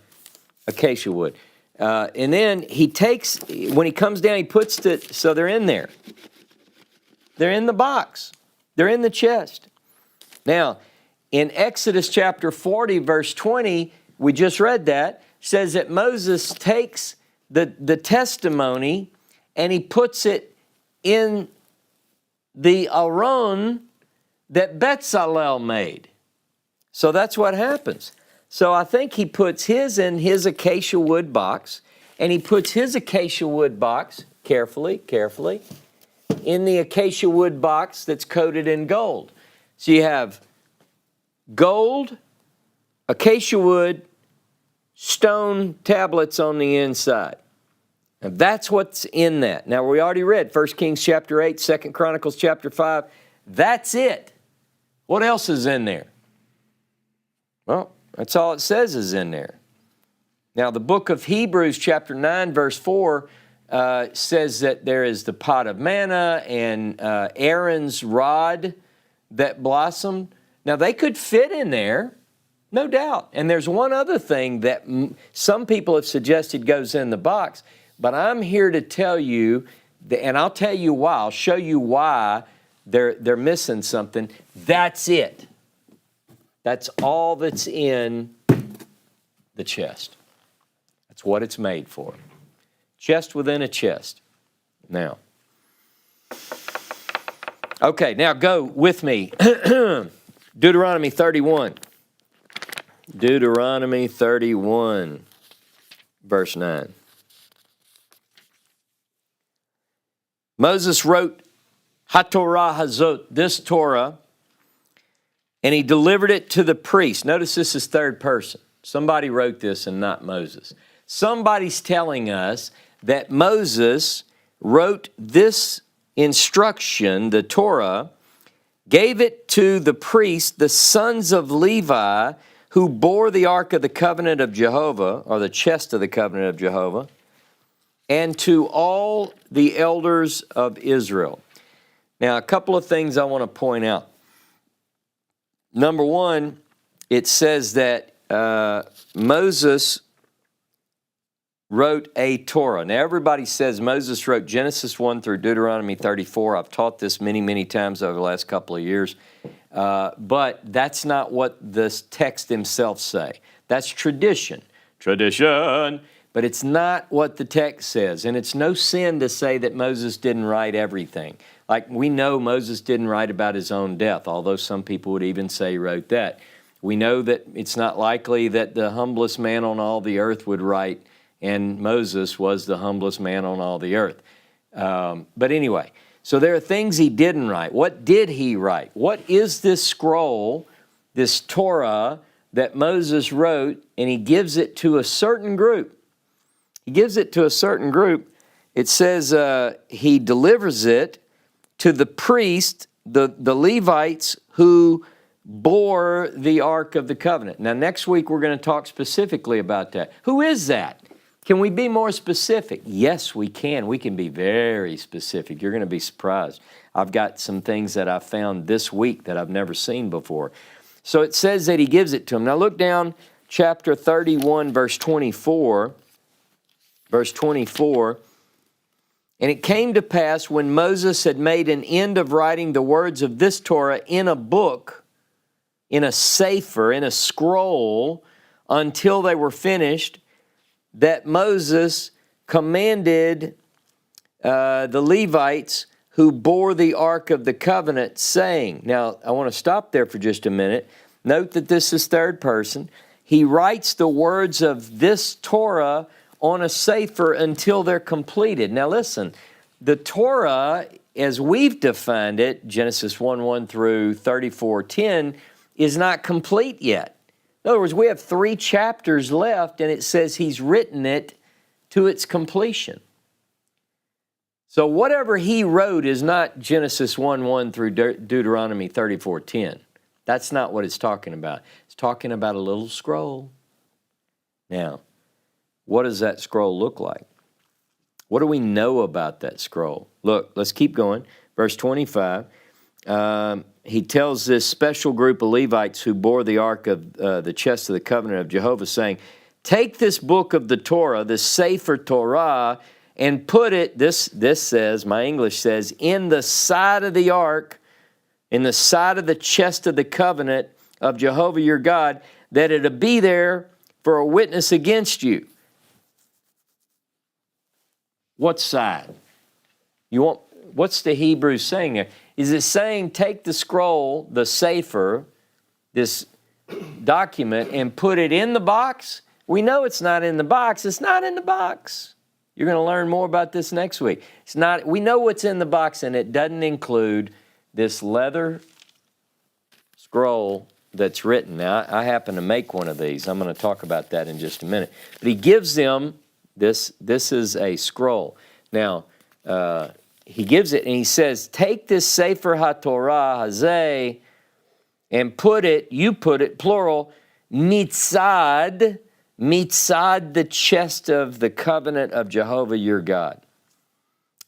Acacia wood. And then when he comes down, he puts so they're in there. They're in the box. They're in the chest. Now, in Exodus chapter 40, verse 20, we just read that, says that Moses takes the testimony and he puts it in the aron that Bezalel made. So that's what happens. So I think he puts his in his acacia wood box, and he puts his acacia wood box, carefully, in the acacia wood box that's coated in gold. So you have gold, acacia wood, stone tablets on the inside. And that's what's in that. Now, we already read 1 Kings chapter 8, 2 Chronicles chapter 5. That's it. What else is in there? Well, that's all it says is in there. Now, the book of Hebrews chapter 9, verse 4 says that there is the pot of manna and Aaron's rod that blossomed. Now, they could fit in there, no doubt. And there's one other thing that some people have suggested goes in the box. But I'm here to tell you, and I'll tell you why. I'll show you why they're missing something. That's it. That's all that's in the chest. That's what it's made for. Chest within a chest. Now. Okay, now go with me. Deuteronomy 31. Deuteronomy 31, verse 9. Moses wrote, HaTorah Hazot, this Torah, And he delivered it to the priest. Notice this is third person. Somebody wrote this and not Moses. Somebody's telling us that Moses wrote this instruction, the Torah, gave it to the priests, the sons of Levi, who bore the ark of the covenant of Jehovah, or the chest of the covenant of Jehovah, and to all the elders of Israel. Now, a couple of things I want to point out. Number one, it says that Moses wrote a Torah. Now, everybody says Moses wrote Genesis 1 through Deuteronomy 34. I've taught this many, many times over the last couple of years. But that's not what this text himself say. That's tradition. Tradition. But it's not what the text says. And it's no sin to say that Moses didn't write everything. Like we know Moses didn't write about his own death, although some people would even say he wrote that. We know that it's not likely that the humblest man on all the earth would write, and Moses was the humblest man on all the earth. But anyway, so there are things he didn't write. What did he write? What is this scroll, this Torah that Moses wrote, and he gives it to a certain group? He gives it to a certain group. It says he delivers it to the priest, the Levites who bore the Ark of the Covenant. Now, next week we're going to talk specifically about that. Who is that? Can we be more specific? Yes, we can. We can be very specific. You're going to be surprised. I've got some things that I found this week that I've never seen before. So it says that he gives it to him. Now look down chapter 31, verse 24. Verse 24. And it came to pass when Moses had made an end of writing the words of this Torah in a book, in a sefer, in a scroll, until they were finished, that Moses commanded the Levites who bore the Ark of the Covenant, saying, now I want to stop there for just a minute. Note that this is third person. He writes the words of this Torah on a sefer until they're completed. Now listen, the Torah, as we've defined it, Genesis 1:1 through 34:10, is not complete yet. In other words, we have 3 chapters left, and it says he's written it to its completion. So whatever he wrote is not Genesis 1:1 through Deuteronomy 34:10. That's not what it's talking about. It's talking about a little scroll. Now, what does that scroll look like? What do we know about that scroll? Look, let's keep going. Verse 25. He tells this special group of Levites who bore the ark of the chest of the covenant of Jehovah, saying, take this book of the Torah, this Sefer Torah, and put it, this says, my English says, in the side of the ark, in the side of the chest of the covenant of Jehovah your God, that it'll be there for a witness against you. What side? What's the Hebrew saying there? Is it saying take the scroll, the sefer, this document, and put it in the box? We know it's not in the box. It's not in the box. You're going to learn more about this next week. It's not. We know what's in the box, and it doesn't include this leather scroll that's written. Now, I happen to make one of these. I'm going to talk about that in just a minute. But he gives them this. This is a scroll. Now, he gives it, and he says, take this Sefer HaTorah Hazeh, and put it, plural, mitzad the chest of the covenant of Jehovah your God.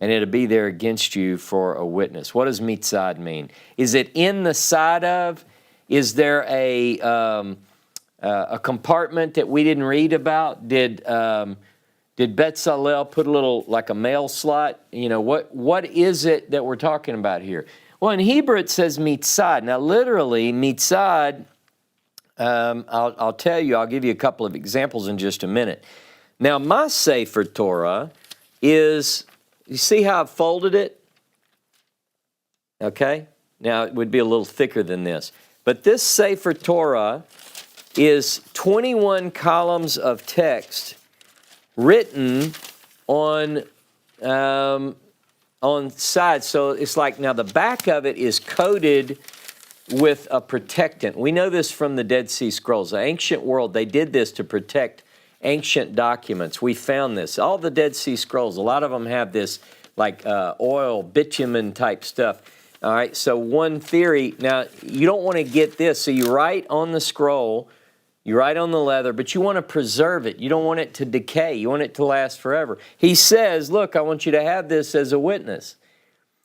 And it'll be there against you for a witness. What does mitzad mean? Is it in the side of? Is there a compartment that we didn't read about? Did Betzalel put a little, like a mail slot? You know, what is it that we're talking about here? Well, in Hebrew it says mitzad. Now, literally, mitzad, I'll tell you, I'll give you a couple of examples in just a minute. Now, my Sefer Torah is, you see how I've folded it? Okay? Now, it would be a little thicker than this. But this Sefer Torah is 21 columns of text written on sides. So it's like, now the back of it is coated with a protectant. We know this from the Dead Sea Scrolls. The ancient world, they did this to protect ancient documents. We found this. All the Dead Sea Scrolls, a lot of them have this like oil, bitumen type stuff. All right, so one theory, now you don't want to get this, so you write on the scroll, you write on the leather, but you want to preserve it. You don't want it to decay. You want it to last forever. He says, look, I want you to have this as a witness.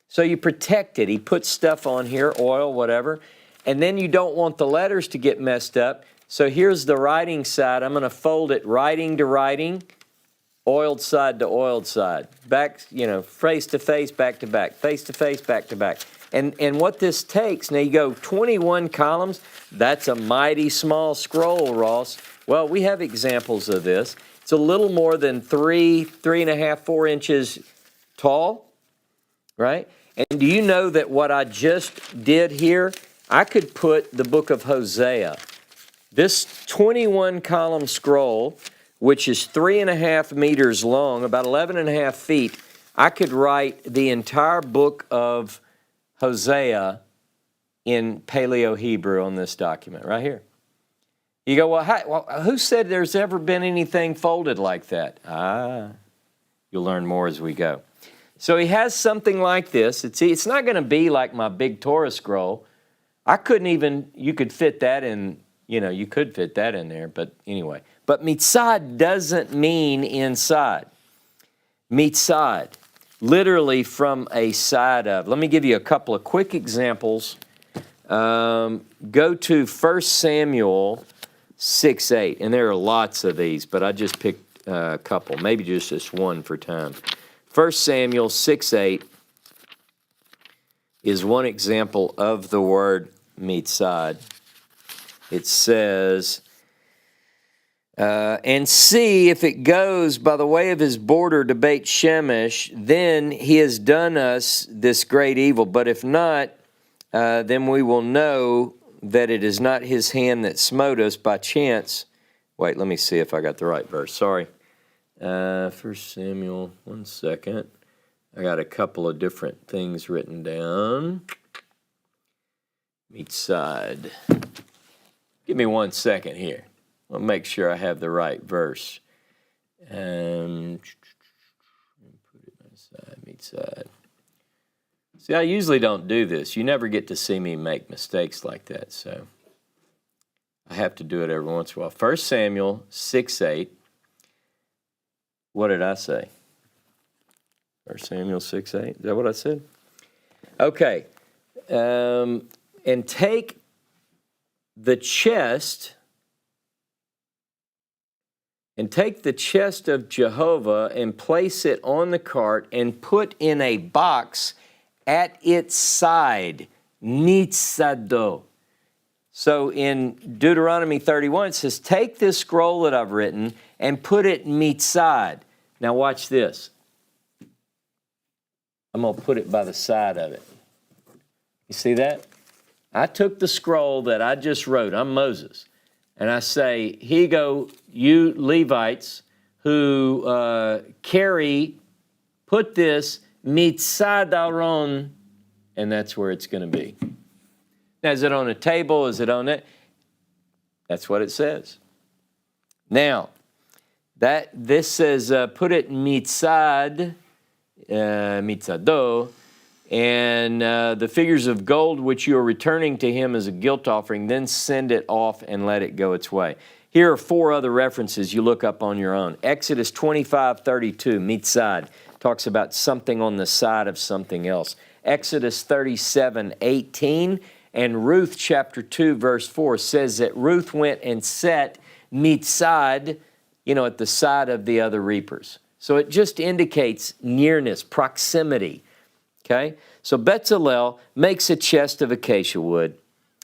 So you protect it. He puts stuff on here, oil, whatever, and then you don't want the letters to get messed up. So here's the writing side. I'm going to fold it writing to writing, oiled side to oiled side, back, face to face, back to back, face to face, back to back. And what this takes, now you go 21 columns, that's a mighty small scroll, Ross. Well, we have examples of this. It's a little more than 3.5, 4 inches tall, right? And do you know that what I just did here, I could put the book of Hosea. This 21 column scroll, which is 3.5 meters long, about 11.5 feet, I could write the entire book of Hosea in Paleo Hebrew on this document right here. You go, well, who said there's ever been anything folded like that? You'll learn more as we go. So he has something like this. It's not going to be like my big Torah scroll. You could fit that in, you could fit that in there, but anyway. But mitzad doesn't mean inside. Mitzad, literally from a side of. Let me give you a couple of quick examples. Go to 1 Samuel 6:8, and there are lots of these, but I just picked a couple, maybe just this one for time. 1 Samuel 6:8 is one example of the word mitzad. It says, and see if it goes by the way of his border to Beit Shemesh, then he has done us this great evil. But if not, then we will know that it is not his hand that smote us by chance. Wait, let me see if I got the right verse. Sorry. 1 Samuel, 1 second. I got a couple of different things written down. Mitzad. Give me 1 second here. I'll make sure I have the right verse. Put it aside, mitzad. See, I usually don't do this. You never get to see me make mistakes like that, so I have to do it every once in a while. 1 Samuel 6:8. What did I say? 1 Samuel 6:8. Is that what I said? Okay. And take the chest of Jehovah and place it on the cart and put in a box at its side, mitzado. So in Deuteronomy 31, it says, take this scroll that I've written and put it mitzad. Now watch this. I'm going to put it by the side of it. You see that? I took the scroll that I just wrote. I'm Moses. And I say, here you go, you Levites who put this mitzad Aaron, and that's where it's going to be. Now, is it on a table? Is it on it? That's what it says. Now, this says, put it mitzad, mitzado, and the figures of gold which you are returning to him as a guilt offering, then send it off and let it go its way. Here are 4 other references you look up on your own. Exodus 25:32, mitzad, talks about something on the side of something else. Exodus 37:18 and Ruth chapter 2 verse 4 says that Ruth went and set mitzad, at the side of the other reapers. So it just indicates nearness, proximity. Okay, so Bezalel makes a chest of acacia wood.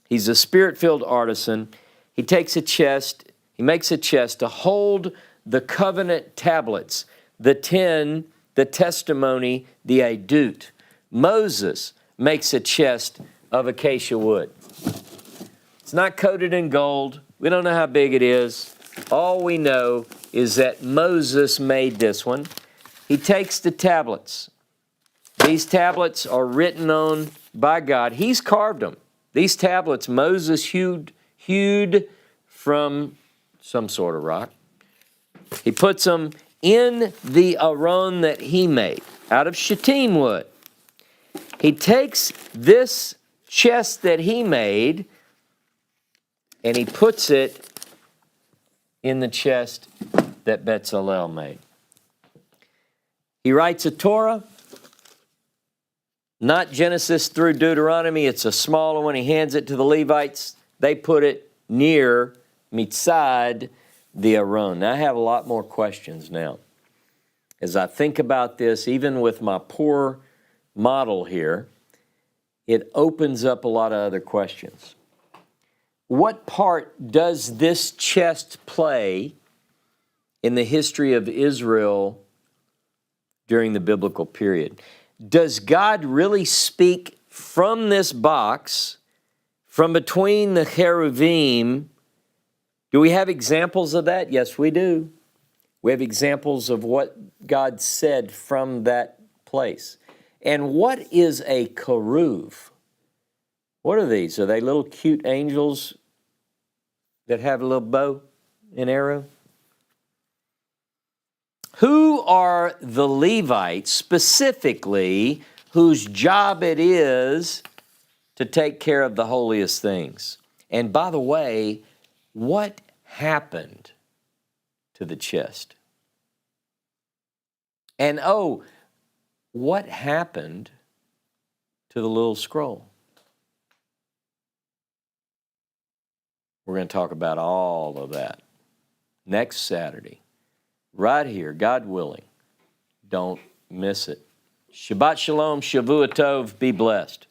He's a spirit-filled artisan. He makes a chest to hold the covenant tablets, the 10, the testimony, the adut. Moses makes a chest of acacia wood. It's not coated in gold. We don't know how big it is. All we know is that Moses made this one. He takes the tablets. These tablets are written on by God. He's carved them. These tablets Moses hewed from some sort of rock. He puts them in the aron that he made out of shittim wood. He takes this chest that he made and he puts it in the chest that Bezalel made. He writes a Torah, not Genesis through Deuteronomy. It's a smaller one. He hands it to the Levites. They put it near, mitzad, the Aron. Now, I have a lot more questions now. As I think about this, even with my poor model here, it opens up a lot of other questions. What part does this chest play in the history of Israel during the biblical period? Does God really speak from this box, from between the cheruvim? Do we have examples of that? Yes, we do. We have examples of what God said from that place. And what is a keruv? What are these? Are they little cute angels that have a little bow and arrow? Who are the Levites specifically whose job it is to take care of the holiest things? And by the way, what happened to the chest? And what happened to the little scroll? We're going to talk about all of that next Saturday, right here, God willing. Don't miss it. Shabbat Shalom, Shavua Tov, be blessed.